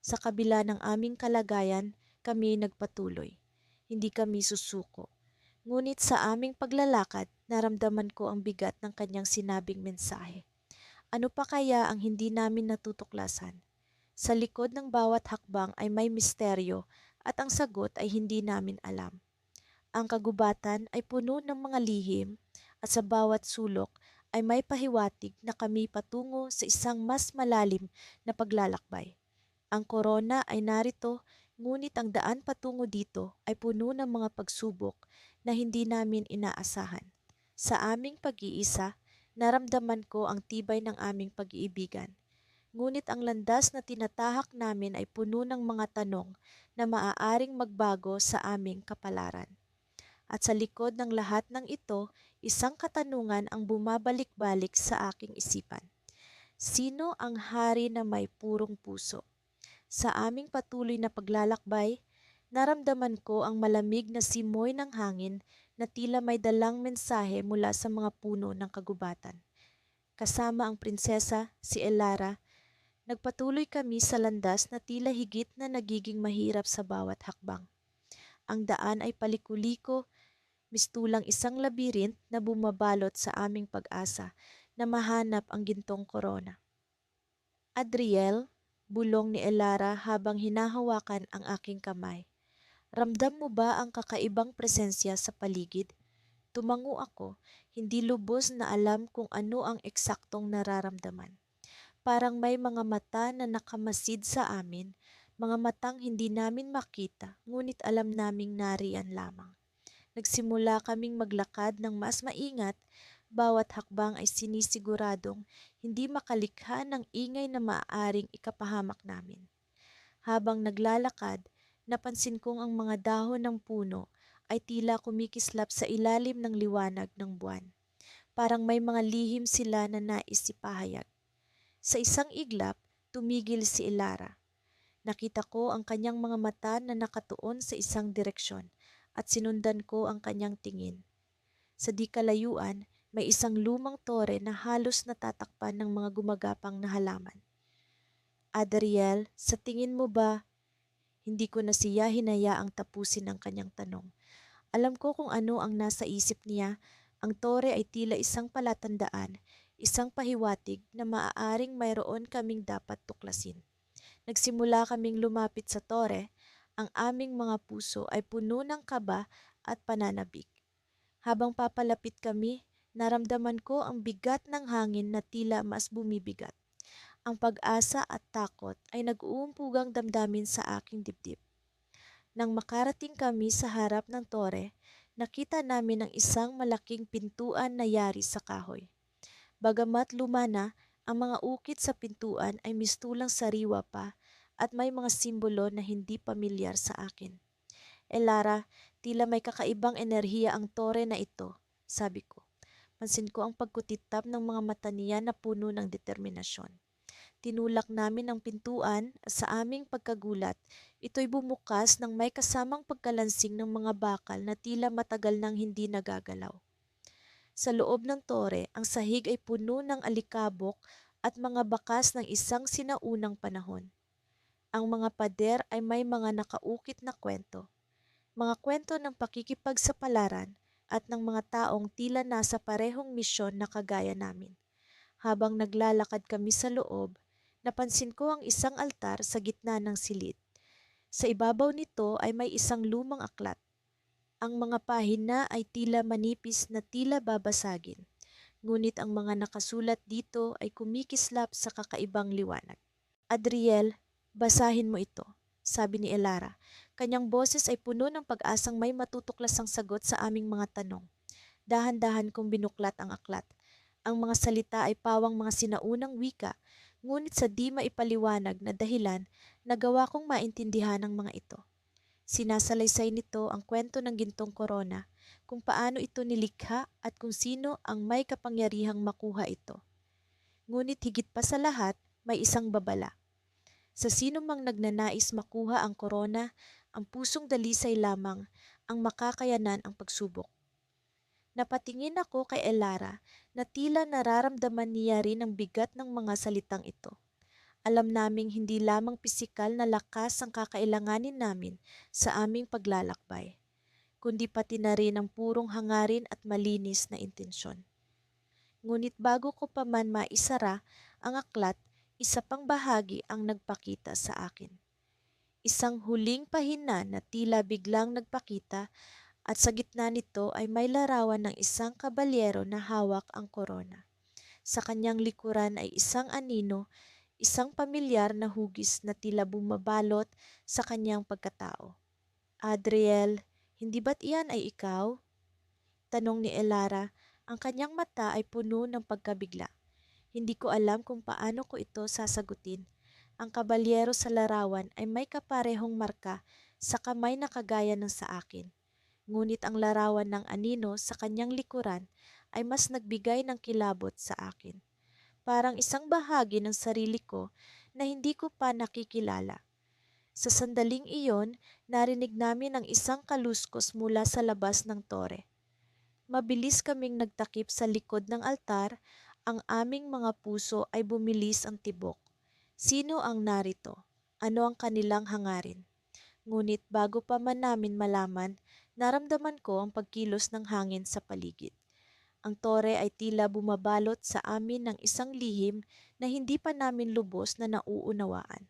Sa kabila ng aming kalagayan, kami nagpatuloy. Hindi kami susuko. Ngunit sa aming paglalakad, naramdaman ko ang bigat ng kanyang sinabing mensahe. Ano pa kaya ang hindi namin natutuklasan? Sa likod ng bawat hakbang ay may misteryo at ang sagot ay hindi namin alam. Ang kagubatan ay puno ng mga lihim at sa bawat sulok ay may pahiwatig na kami patungo sa isang mas malalim na paglalakbay. Ang korona ay narito, ngunit ang daan patungo dito ay puno ng mga pagsubok na hindi namin inaasahan. Sa aming pag-iisa, naramdaman ko ang tibay ng aming pag-iibigan. Ngunit ang landas na tinatahak namin ay puno ng mga tanong na maaaring magbago sa aming kapalaran. At sa likod ng lahat ng ito, isang katanungan ang bumabalik-balik sa aking isipan. Sino ang hari na may purong puso? Sa aming patuloy na paglalakbay, naramdaman ko ang malamig na simoy ng hangin na tila may dalang mensahe mula sa mga puno ng kagubatan. Kasama ang prinsesa, si Elara, nagpatuloy kami sa landas na tila higit na nagiging mahirap sa bawat hakbang. Ang daan ay palikuliko, mistulang isang labirint na bumabalot sa aming pag-asa na mahanap ang gintong korona. Adriel, bulong ni Elara habang hinahawakan ang aking kamay. Ramdam mo ba ang kakaibang presensya sa paligid? Tumango ako, hindi lubos na alam kung ano ang eksaktong nararamdaman. Parang may mga mata na nakamasid sa amin, mga matang hindi namin makita, ngunit alam naming nariyan lamang. Nagsimula kaming maglakad ng mas maingat, bawat hakbang ay sinisiguradong hindi makalikha ng ingay na maaaring ikapahamak namin. Habang naglalakad, napansin kong ang mga dahon ng puno ay tila kumikislap sa ilalim ng liwanag ng buwan. Parang may mga lihim sila na nais ipahayag. Sa isang iglap, tumigil si Elara. Nakita ko ang kanyang mga mata na nakatuon sa isang direksyon at sinundan ko ang kanyang tingin. Sa di kalayuan, may isang lumang tore na halos natatakpan ng mga gumagapang na halaman. Adriel, sa tingin mo ba, hindi ko na siya hinayaang tapusin ang kanyang tanong. Alam ko kung ano ang nasa isip niya. Ang tore ay tila isang palatandaan, isang pahiwatig na maaaring mayroon kaming dapat tuklasin. Nagsimula kaming lumapit sa tore, ang aming mga puso ay puno ng kaba at pananabik. Habang papalapit kami, naramdaman ko ang bigat ng hangin na tila mas bumibigat. Ang pag-asa at takot ay nag-uumpugang damdamin sa aking dibdib. Nang makarating kami sa harap ng tore, nakita namin ang isang malaking pintuan na yari sa kahoy. Bagamat luma na, ang mga ukit sa pintuan ay mistulang sariwa pa at may mga simbolo na hindi pamilyar sa akin. Elara, tila may kakaibang enerhiya ang tore na ito, sabi ko. Pansin ko ang pagkutitap ng mga mata niya na puno ng determinasyon. Tinulak namin ang pintuan at sa aming pagkagulat, ito'y bumukas ng may kasamang pagkalansing ng mga bakal na tila matagal nang hindi nagagalaw. Sa loob ng tore, ang sahig ay puno ng alikabok at mga bakas ng isang sinaunang panahon. Ang mga pader ay may mga nakaukit na kwento. Mga kwento ng pakikipagsapalaran at ng mga taong tila nasa parehong misyon na kagaya namin. Habang naglalakad kami sa loob, napansin ko ang isang altar sa gitna ng silid. Sa ibabaw nito ay may isang lumang aklat. Ang mga pahina ay tila manipis na tila babasagin, ngunit ang mga nakasulat dito ay kumikislap sa kakaibang liwanag. Adriel, basahin mo ito, sabi ni Elara. Kanyang boses ay puno ng pag-asang may matutuklasang sagot sa aming mga tanong. Dahan-dahan kong binuklat ang aklat. Ang mga salita ay pawang mga sinaunang wika, ngunit sa di maipaliwanag na dahilan, nagawa kong maintindihan ang mga ito. Sinasalaysay nito ang kwento ng gintong korona, kung paano ito nilikha at kung sino ang may kapangyarihang makuha ito. Ngunit higit pa sa lahat, may isang babala. Sa sino mang nagnanais makuha ang korona, ang pusong dalisay lamang ang makakayanan ang pagsubok. Napatingin ako kay Elara na tila nararamdaman niya rin ang bigat ng mga salitang ito. Alam naming hindi lamang pisikal na lakas ang kakailanganin namin sa aming paglalakbay, kundi pati na rin ang purong hangarin at malinis na intensyon. Ngunit bago ko pa man maisara ang aklat, isa pang bahagi ang nagpakita sa akin. Isang huling pahina na tila biglang nagpakita at sa gitna nito ay may larawan ng isang kabalyero na hawak ang korona. Sa kanyang likuran ay isang anino, isang pamilyar na hugis na tila bumabalot sa kanyang pagkatao. Adriel, hindi ba't iyan ay ikaw? Tanong ni Elara, ang kanyang mata ay puno ng pagkabigla. Hindi ko alam kung paano ko ito sasagutin. Ang kabalyero sa larawan ay may kaparehong marka sa kamay na kagaya ng sa akin. Ngunit ang larawan ng anino sa kanyang likuran ay mas nagbigay ng kilabot sa akin. Parang isang bahagi ng sarili ko na hindi ko pa nakikilala. Sa sandaling iyon, narinig namin ang isang kaluskos mula sa labas ng tore. Mabilis kaming nagtakip sa likod ng altar, ang aming mga puso ay bumilis ang tibok. Sino ang narito? Ano ang kanilang hangarin? Ngunit bago pa man namin malaman, naramdaman ko ang pagkilos ng hangin sa paligid. Ang tore ay tila bumabalot sa amin ng isang lihim na hindi pa namin lubos na nauunawaan.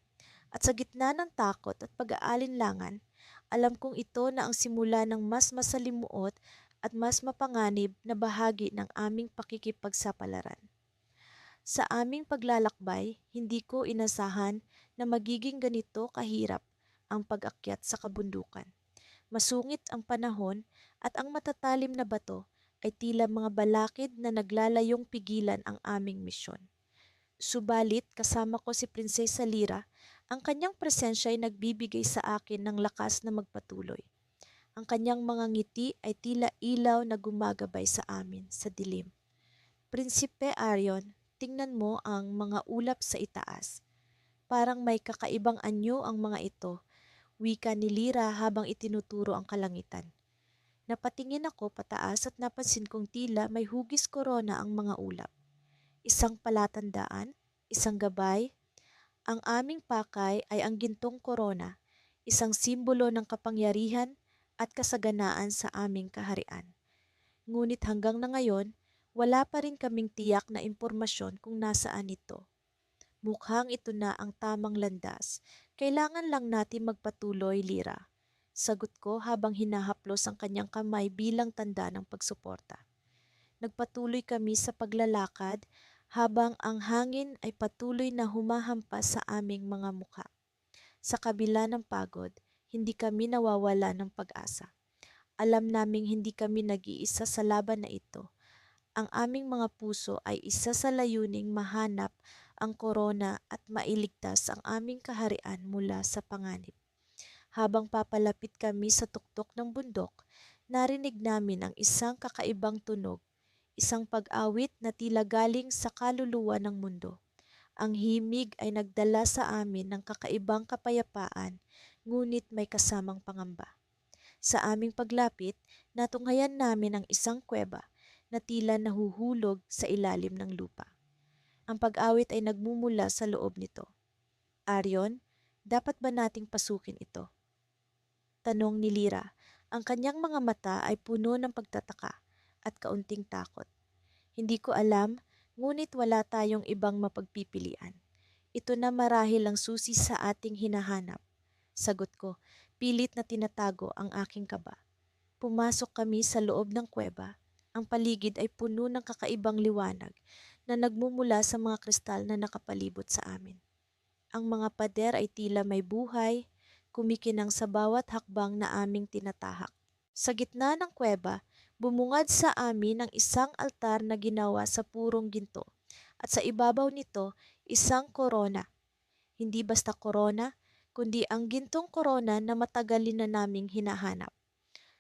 At sa gitna ng takot at pag-aalinlangan, alam kong ito na ang simula ng mas masalimuot at mas mapanganib na bahagi ng aming pakikipagsapalaran. Sa aming paglalakbay, hindi ko inasahan na magiging ganito kahirap ang pag-akyat sa kabundukan. Masungit ang panahon at ang matatalim na bato ay tila mga balakid na naglalayong pigilan ang aming misyon. Subalit kasama ko si Prinsesa Lira, ang kanyang presensya ay nagbibigay sa akin ng lakas na magpatuloy. Ang kanyang mga ngiti ay tila ilaw na gumagabay sa amin sa dilim. Prinsipe Arion, tingnan mo ang mga ulap sa itaas. Parang may kakaibang anyo ang mga ito, wika ni Lira habang itinuturo ang kalangitan. Napatingin ako pataas at napansin kong tila may hugis korona ang mga ulap. Isang palatandaan, isang gabay. Ang aming pakay ay ang gintong korona, isang simbolo ng kapangyarihan at kasaganaan sa aming kaharian. Ngunit hanggang na ngayon, wala pa rin kaming tiyak na impormasyon kung nasaan ito. Mukhang ito na ang tamang landas. Kailangan lang natin magpatuloy, Lira. Sagot ko habang hinahaplos ang kanyang kamay bilang tanda ng pagsuporta. Nagpatuloy kami sa paglalakad habang ang hangin ay patuloy na humahampas sa aming mga mukha. Sa kabila ng pagod, hindi kami nawawala ng pag-asa. Alam naming hindi kami nag-iisa sa laban na ito. Ang aming mga puso ay isa sa layuning mahanap ang korona at mailigtas ang aming kaharian mula sa panganib. Habang papalapit kami sa tuktok ng bundok, narinig namin ang isang kakaibang tunog, isang pag-awit na tila galing sa kaluluwa ng mundo. Ang himig ay nagdala sa amin ng kakaibang kapayapaan, ngunit may kasamang pangamba. Sa aming paglapit, natunghayan namin ang isang kuweba na tila nahuhulog sa ilalim ng lupa. Ang pag-awit ay nagmumula sa loob nito. Arion, dapat ba nating pasukin ito? Tanong ni Lira. Ang kanyang mga mata ay puno ng pagtataka at kaunting takot. Hindi ko alam, ngunit wala tayong ibang mapagpipilian. Ito na marahil ang susi sa ating hinahanap. Sagot ko, pilit na tinatago ang aking kaba. Pumasok kami sa loob ng kuweba. Ang paligid ay puno ng kakaibang liwanag na nagmumula sa mga kristal na nakapalibot sa amin. Ang mga pader ay tila may buhay, kumikinang sa bawat hakbang na aming tinatahak. Sa gitna ng kuweba, bumungad sa amin ang isang altar na ginawa sa purong ginto at sa ibabaw nito isang korona. Hindi basta korona, kundi ang gintong korona na matagalin na naming hinahanap.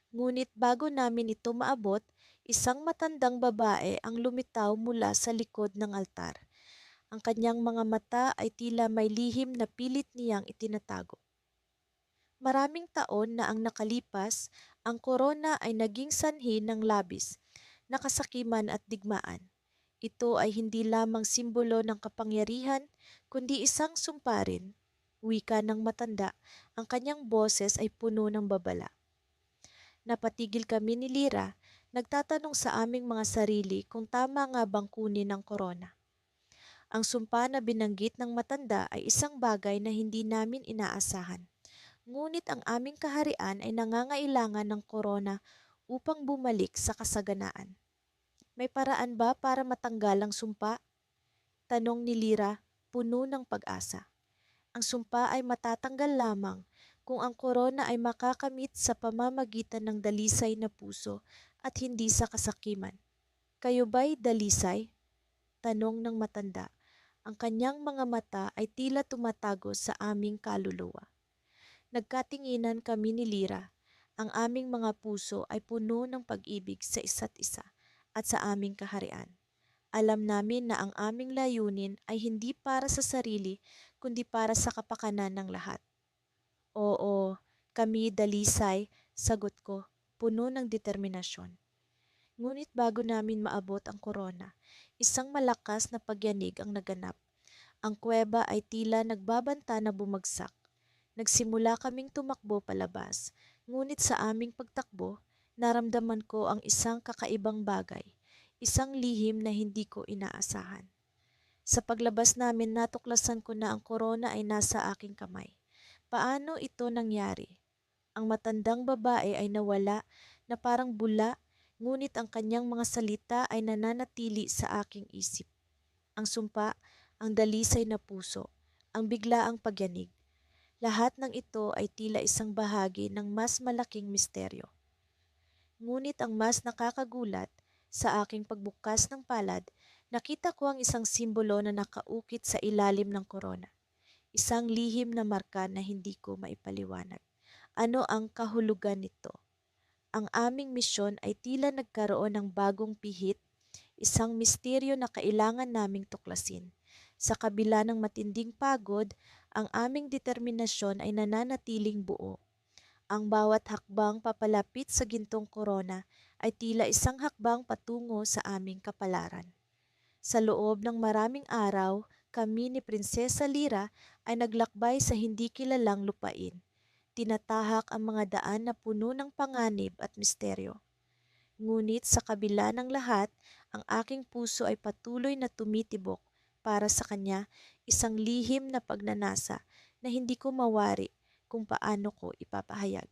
Ngunit bago namin ito maabot, isang matandang babae ang lumitaw mula sa likod ng altar. Ang kanyang mga mata ay tila may lihim na pilit niyang itinatago. Maraming taon na ang nakalipas, ang korona ay naging sanhi ng labis, nakasakiman at digmaan. Ito ay hindi lamang simbolo ng kapangyarihan, kundi isang sumpa rin. Wika ng matanda, ang kanyang boses ay puno ng babala. Napatigil kami ni Lira, nagtatanong sa aming mga sarili kung tama nga bang kunin ang korona. Ang sumpa na binanggit ng matanda ay isang bagay na hindi namin inaasahan. Ngunit ang aming kaharian ay nangangailangan ng korona upang bumalik sa kasaganaan. May paraan ba para matanggal ang sumpa? Tanong ni Lira, puno ng pag-asa. Ang sumpa ay matatanggal lamang kung ang korona ay makakamit sa pamamagitan ng dalisay na puso at hindi sa kasakiman. Kayo ba'y dalisay? Tanong ng matanda. Ang kanyang mga mata ay tila tumatago sa aming kaluluwa. Nagkatinginan kami ni Lira. Ang aming mga puso ay puno ng pag-ibig sa isa't isa at sa aming kaharian. Alam namin na ang aming layunin ay hindi para sa sarili, kundi para sa kapakanan ng lahat. Oo, kami dalisay, sagot ko, puno ng determinasyon. Ngunit bago namin maabot ang korona, isang malakas na pagyanig ang naganap. Ang kuweba ay tila nagbabanta na bumagsak. Nagsimula kaming tumakbo palabas, ngunit sa aming pagtakbo, naramdaman ko ang isang kakaibang bagay, isang lihim na hindi ko inaasahan. Sa paglabas namin natuklasan ko na ang korona ay nasa aking kamay. Paano ito nangyari? Ang matandang babae ay nawala na parang bula, ngunit ang kanyang mga salita ay nananatili sa aking isip. ang sumpa, ang dalisay na puso, ang biglaang pagyanig. Lahat ng ito ay tila isang bahagi ng mas malaking misteryo. Ngunit ang mas nakakagulat, sa aking pagbukas ng palad, nakita ko ang isang simbolo na nakaukit sa ilalim ng korona. Isang lihim na marka na hindi ko maipaliwanag. Ano ang kahulugan nito? Ang aming misyon ay tila nagkaroon ng bagong pihit, isang misteryo na kailangan naming tuklasin. Sa kabila ng matinding pagod, ang aming determinasyon ay nananatiling buo. Ang bawat hakbang papalapit sa gintong korona ay tila isang hakbang patungo sa aming kapalaran. Sa loob ng maraming araw, kami ni Prinsesa Lyra ay naglakbay sa hindi kilalang lupain. Tinatahak ang mga daan na puno ng panganib at misteryo. Ngunit sa kabila ng lahat, ang aking puso ay patuloy na tumitibok para sa kanya, isang lihim na pagnanasa na hindi ko mawari kung paano ko ipapahayag.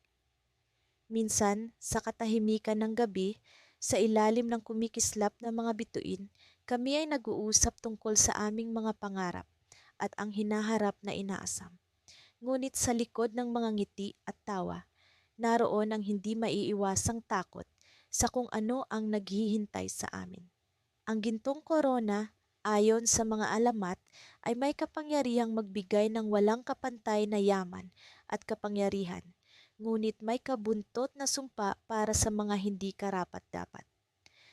Minsan, sa katahimikan ng gabi, sa ilalim ng kumikislap na mga bituin, kami ay nag-uusap tungkol sa aming mga pangarap at ang hinaharap na inaasam. Ngunit sa likod ng mga ngiti at tawa, naroon ang hindi maiiwasang takot sa kung ano ang naghihintay sa amin. Ang gintong korona, ayon sa mga alamat, ay may kapangyarihang magbigay ng walang kapantay na yaman at kapangyarihan, ngunit may kabuntot na sumpa para sa mga hindi karapat-dapat.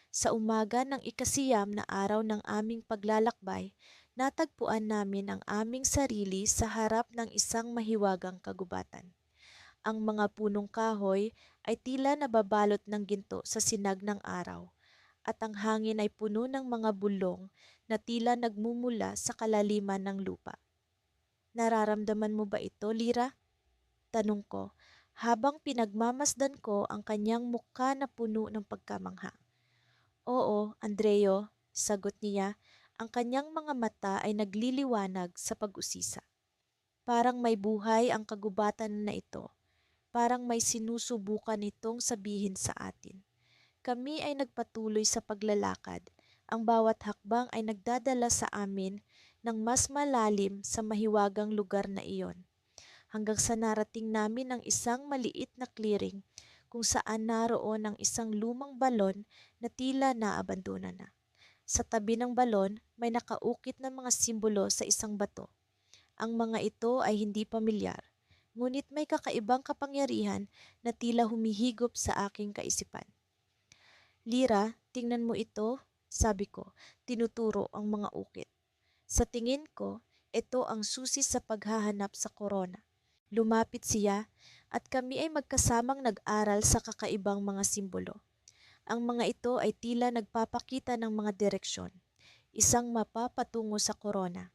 Sa umaga ng ikasiyam na araw ng aming paglalakbay, natagpuan namin ang aming sarili sa harap ng isang mahiwagang kagubatan. Ang mga punong kahoy ay tila nababalot ng ginto sa sinag ng araw, at ang hangin ay puno ng mga bulong na tila nagmumula sa kalaliman ng lupa. Nararamdaman mo ba ito, Lyra? Tanong ko, habang pinagmamasdan ko ang kanyang mukha na puno ng pagkamangha. Oo, Andreo, sagot niya, ang kanyang mga mata ay nagliliwanag sa pag-usisa. Parang may buhay ang kagubatan na ito. Parang may sinusubukan itong sabihin sa atin. Kami ay nagpatuloy sa paglalakad. Ang bawat hakbang ay nagdadala sa amin ng mas malalim sa mahiwagang lugar na iyon. Hanggang sa narating namin ang isang maliit na clearing kung saan naroon ang isang lumang balon na tila naabandona na. Sa tabi ng balon, may nakaukit na mga simbolo sa isang bato. Ang mga ito ay hindi pamilyar, ngunit may kakaibang kapangyarihan na tila humihigop sa aking kaisipan. Lyra, tingnan mo ito, sabi ko, tinuturo ang mga ukit. Sa tingin ko, ito ang susi sa paghahanap sa korona. Lumapit siya at kami ay magkasamang nag-aral sa kakaibang mga simbolo. Ang mga ito ay tila nagpapakita ng mga direksyon, isang mapa patungo sa korona.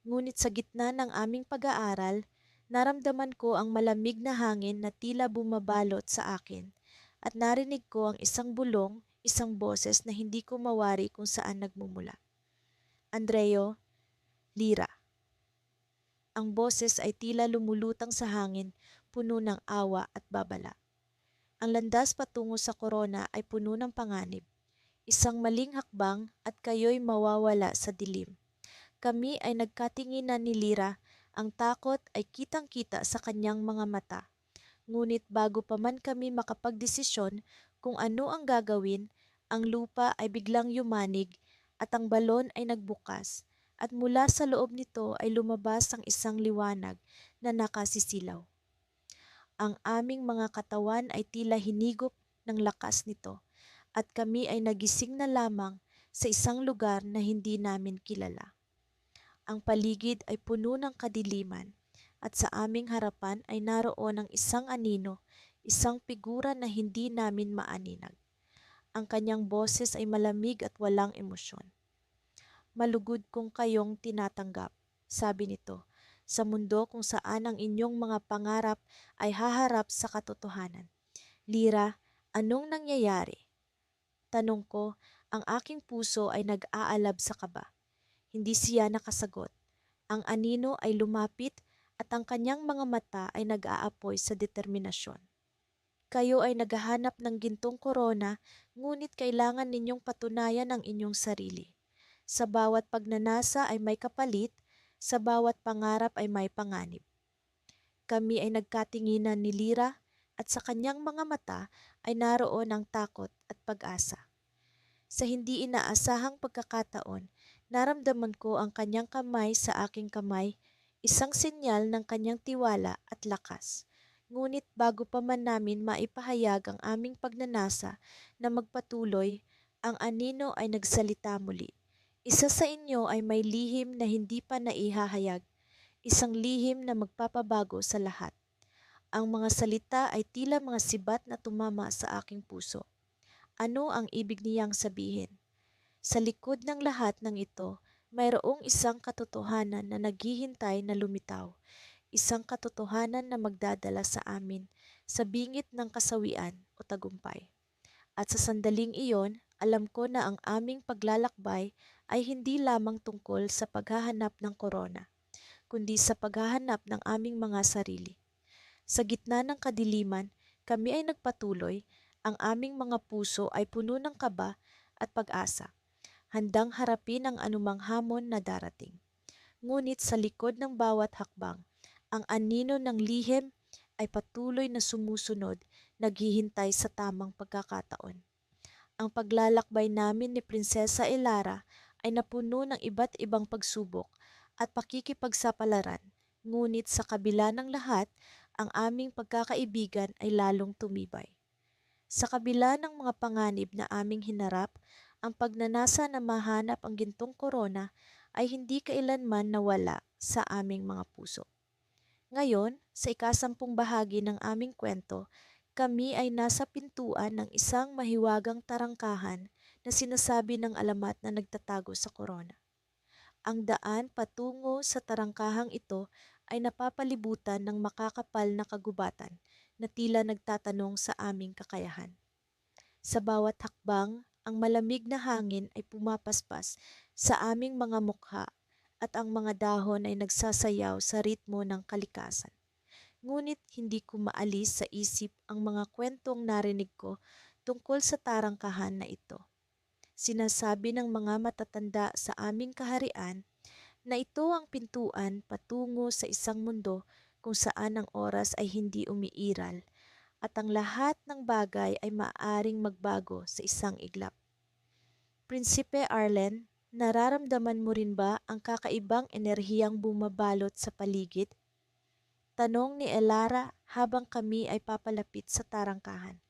Ngunit sa gitna ng aming pag-aaral, naramdaman ko ang malamig na hangin na tila bumabalot sa akin at narinig ko ang isang bulong, isang boses na hindi ko mawari kung saan nagmumula. Andreo, Lyra. Ang boses ay tila lumulutang sa hangin, puno ng awa at babala. Ang landas patungo sa korona ay puno ng panganib. Isang maling hakbang at kayo'y mawawala sa dilim. Kami ay nagkatinginan ni Lyra, ang takot ay kitang-kita sa kanyang mga mata. Ngunit bago pa man kami makapagdesisyon kung ano ang gagawin, ang lupa ay biglang yumanig at ang balon ay nagbukas at mula sa loob nito ay lumabas ang isang liwanag na nakasisilaw. Ang aming mga katawan ay tila hinigop ng lakas nito at kami ay nagising na lamang sa isang lugar na hindi namin kilala. Ang paligid ay puno ng kadiliman at sa aming harapan ay naroon ang isang anino, isang figura na hindi namin maaninag. Ang kanyang boses ay malamig at walang emosyon. Malugod kong kayong tinatanggap, sabi nito, sa mundo kung saan ang inyong mga pangarap ay haharap sa katotohanan. Lyra, anong nangyayari? Tanong ko, ang aking puso ay nag-aalab sa kaba. Hindi siya nakasagot. Ang anino ay lumapit at ang kanyang mga mata ay nag-aapoy sa determinasyon. Kayo ay naghahanap ng gintong korona, ngunit kailangan ninyong patunayan ang inyong sarili. Sa bawat pagnanasa ay may kapalit, sa bawat pangarap ay may panganib. Kami ay nagkatinginan ni Lyra at sa kanyang mga mata ay naroon ang takot at pag-asa. Sa hindi inaasahang pagkakataon, naramdaman ko ang kanyang kamay sa aking kamay, isang senyal ng kanyang tiwala at lakas. Ngunit bago pa man namin maipahayag ang aming pagnanasa na magpatuloy, ang anino ay nagsalita muli. Isa sa inyo ay may lihim na hindi pa naihahayag, isang lihim na magpapabago sa lahat. Ang mga salita ay tila mga sibat na tumama sa aking puso. Ano ang ibig niyang sabihin? Sa likod ng lahat ng ito, mayroong isang katotohanan na naghihintay na lumitaw, isang katotohanan na magdadala sa amin sa bingit ng kasawian o tagumpay. At sa sandaling iyon, alam ko na ang aming paglalakbay ay hindi lamang tungkol sa paghahanap ng korona, kundi sa paghahanap ng aming mga sarili. Sa gitna ng kadiliman, kami ay nagpatuloy, ang aming mga puso ay puno ng kaba at pag-asa, handang harapin ang anumang hamon na darating. Ngunit sa likod ng bawat hakbang, ang anino ng lihim ay patuloy na sumusunod, naghihintay sa tamang pagkakataon. Ang paglalakbay namin ni Prinsesa Elara ay napuno ng iba't ibang pagsubok at pakikipagsapalaran, ngunit sa kabila ng lahat, ang aming pagkakaibigan ay lalong tumibay. Sa kabila ng mga panganib na aming hinarap, ang pagnanasa na mahanap ang gintong korona ay hindi kailanman nawala sa aming mga puso. Ngayon, sa ikasampung bahagi ng aming kwento, kami ay nasa pintuan ng isang mahiwagang tarangkahan na sinasabi ng alamat na nagtatago sa korona. Ang daan patungo sa tarangkahang ito ay napapalibutan ng makakapal na kagubatan na tila nagtatanong sa aming kakayahan. Sa bawat hakbang, ang malamig na hangin ay pumapaspas sa aming mga mukha at ang mga dahon ay nagsasayaw sa ritmo ng kalikasan. Ngunit hindi ko maalis sa isip ang mga kwentong narinig ko tungkol sa tarangkahan na ito. Sinasabi ng mga matatanda sa aming kaharian na ito ang pintuan patungo sa isang mundo kung saan ang oras ay hindi umiiral at ang lahat ng bagay ay maaaring magbago sa isang iglap. Prinsipe Arlen, nararamdaman mo rin ba ang kakaibang enerhiyang bumabalot sa paligid? Tanong ni Elara habang kami ay papalapit sa tarangkahan.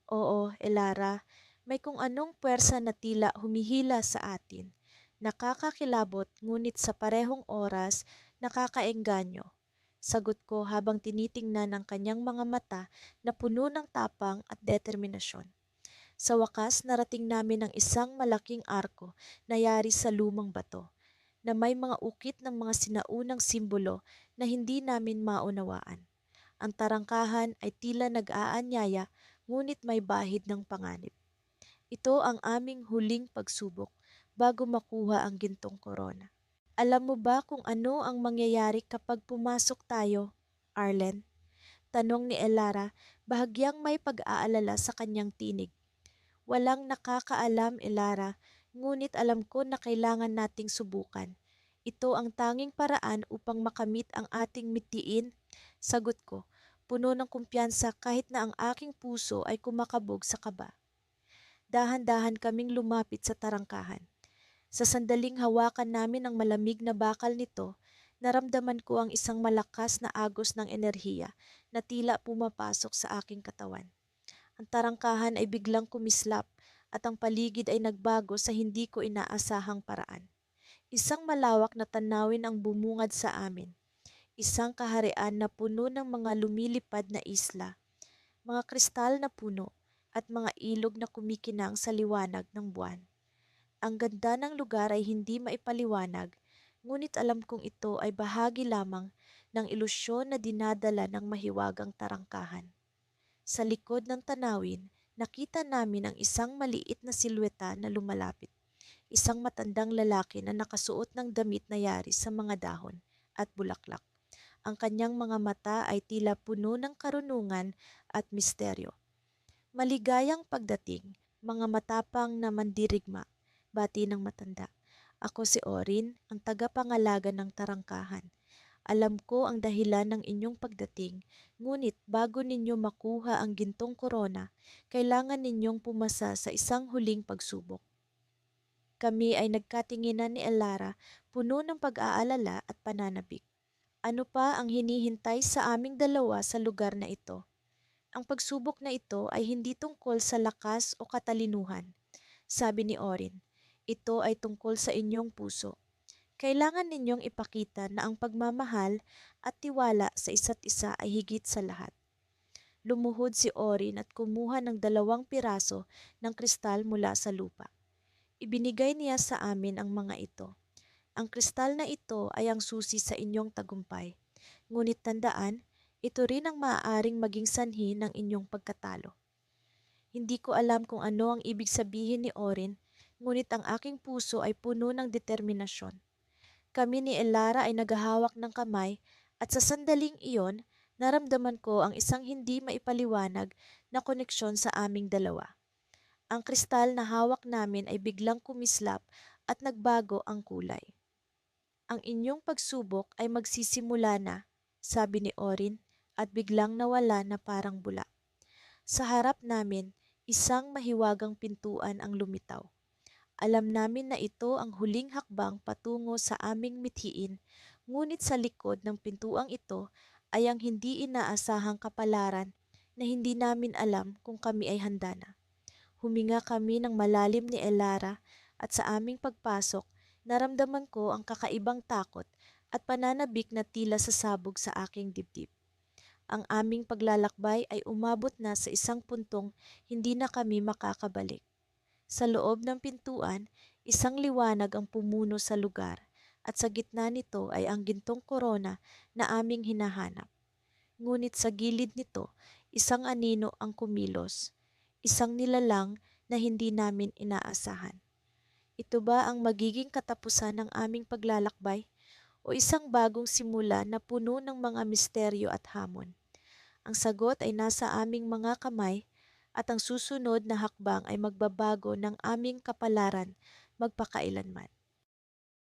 Oo, Elara, may kung anong puwersa na tila humihila sa atin. Nakakakilabot ngunit sa parehong oras nakakaengganyo. Sagot ko habang tinitingnan ang kanyang mga mata na puno ng tapang at determinasyon. Sa wakas, narating namin ang isang malaking arko na yari sa lumang bato, na may mga ukit ng mga sinaunang simbolo na hindi namin maunawaan. Ang tarangkahan ay tila nag-aanyaya, ngunit may bahid ng panganib. Ito ang aming huling pagsubok bago makuha ang gintong korona. Alam mo ba kung ano ang mangyayari kapag pumasok tayo, Arlen? Tanong ni Elara, bahagyang may pag-aalala sa kanyang tinig. Walang nakakaalam, Elara, ngunit alam ko na kailangan nating subukan. Ito ang tanging paraan upang makamit ang ating mitiin, sagot ko, puno ng kumpiyansa kahit na ang aking puso ay kumakabog sa kaba. Dahan-dahan kaming lumapit sa tarangkahan. Sa sandaling hawakan namin ang malamig na bakal nito, naramdaman ko ang isang malakas na agos ng enerhiya na tila pumapasok sa aking katawan. Ang tarangkahan ay biglang kumislap at ang paligid ay nagbago sa hindi ko inaasahang paraan. Isang malawak na tanawin ang bumungad sa amin. Isang kaharian na puno ng mga lumilipad na isla, mga kristal na puno, at mga ilog na kumikinang sa liwanag ng buwan. Ang ganda ng lugar ay hindi maipaliwanag, ngunit alam kong ito ay bahagi lamang ng ilusyon na dinadala ng mahiwagang tarangkahan. Sa likod ng tanawin, nakita namin ang isang maliit na silweta na lumalapit. Isang matandang lalaki na nakasuot ng damit na yari sa mga dahon at bulaklak. Ang kanyang mga mata ay tila puno ng karunungan at misteryo. Maligayang pagdating, mga matapang na mandirigma, bati ng matanda. Ako si Orin, ang tagapangalaga ng tarangkahan. Alam ko ang dahilan ng inyong pagdating, ngunit bago ninyo makuha ang gintong korona, kailangan ninyong pumasa sa isang huling pagsubok. Kami ay nagkatinginan ni Elara, puno ng pag-aalala at pananabik. Ano pa ang hinihintay sa aming dalawa sa lugar na ito? Ang pagsubok na ito ay hindi tungkol sa lakas o katalinuhan, sabi ni Orin. Ito ay tungkol sa inyong puso. Kailangan ninyong ipakita na ang pagmamahal at tiwala sa isa't isa ay higit sa lahat. Lumuhod si Orin at kumuha ng 2 piraso ng kristal mula sa lupa. Ibinigay niya sa amin ang mga ito. Ang kristal na ito ay ang susi sa inyong tagumpay. Ngunit tandaan, ito rin ang maaaring maging sanhi ng inyong pagkatalo. Hindi ko alam kung ano ang ibig sabihin ni Orin, ngunit ang aking puso ay puno ng determinasyon. Kami ni Elara ay naghahawak ng kamay at sa sandaling iyon, naramdaman ko ang isang hindi maipaliwanag na koneksyon sa aming dalawa. Ang kristal na hawak namin ay biglang kumislap at nagbago ang kulay. Ang inyong pagsubok ay magsisimula na, sabi ni Orin, at biglang nawala na parang bula. Sa harap namin, isang mahiwagang pintuan ang lumitaw. Alam namin na ito ang huling hakbang patungo sa aming mithiin, ngunit sa likod ng pintuang ito ay ang hindi inaasahang kapalaran na hindi namin alam kung kami ay handa na. Huminga kami ng malalim ni Elara at sa aming pagpasok, naramdaman ko ang kakaibang takot at pananabik na tila sasabog sa aking dibdib. Ang aming paglalakbay ay umabot na sa isang puntong hindi na kami makakabalik. Sa loob ng pintuan, isang liwanag ang pumuno sa lugar at sa gitna nito ay ang gintong korona na aming hinahanap. Ngunit sa gilid nito, isang anino ang kumilos, isang nilalang na hindi namin inaasahan. Ito ba ang magiging katapusan ng aming paglalakbay o isang bagong simula na puno ng mga misteryo at hamon? Ang sagot ay nasa aming mga kamay at ang susunod na hakbang ay magbabago ng aming kapalaran magpakailanman.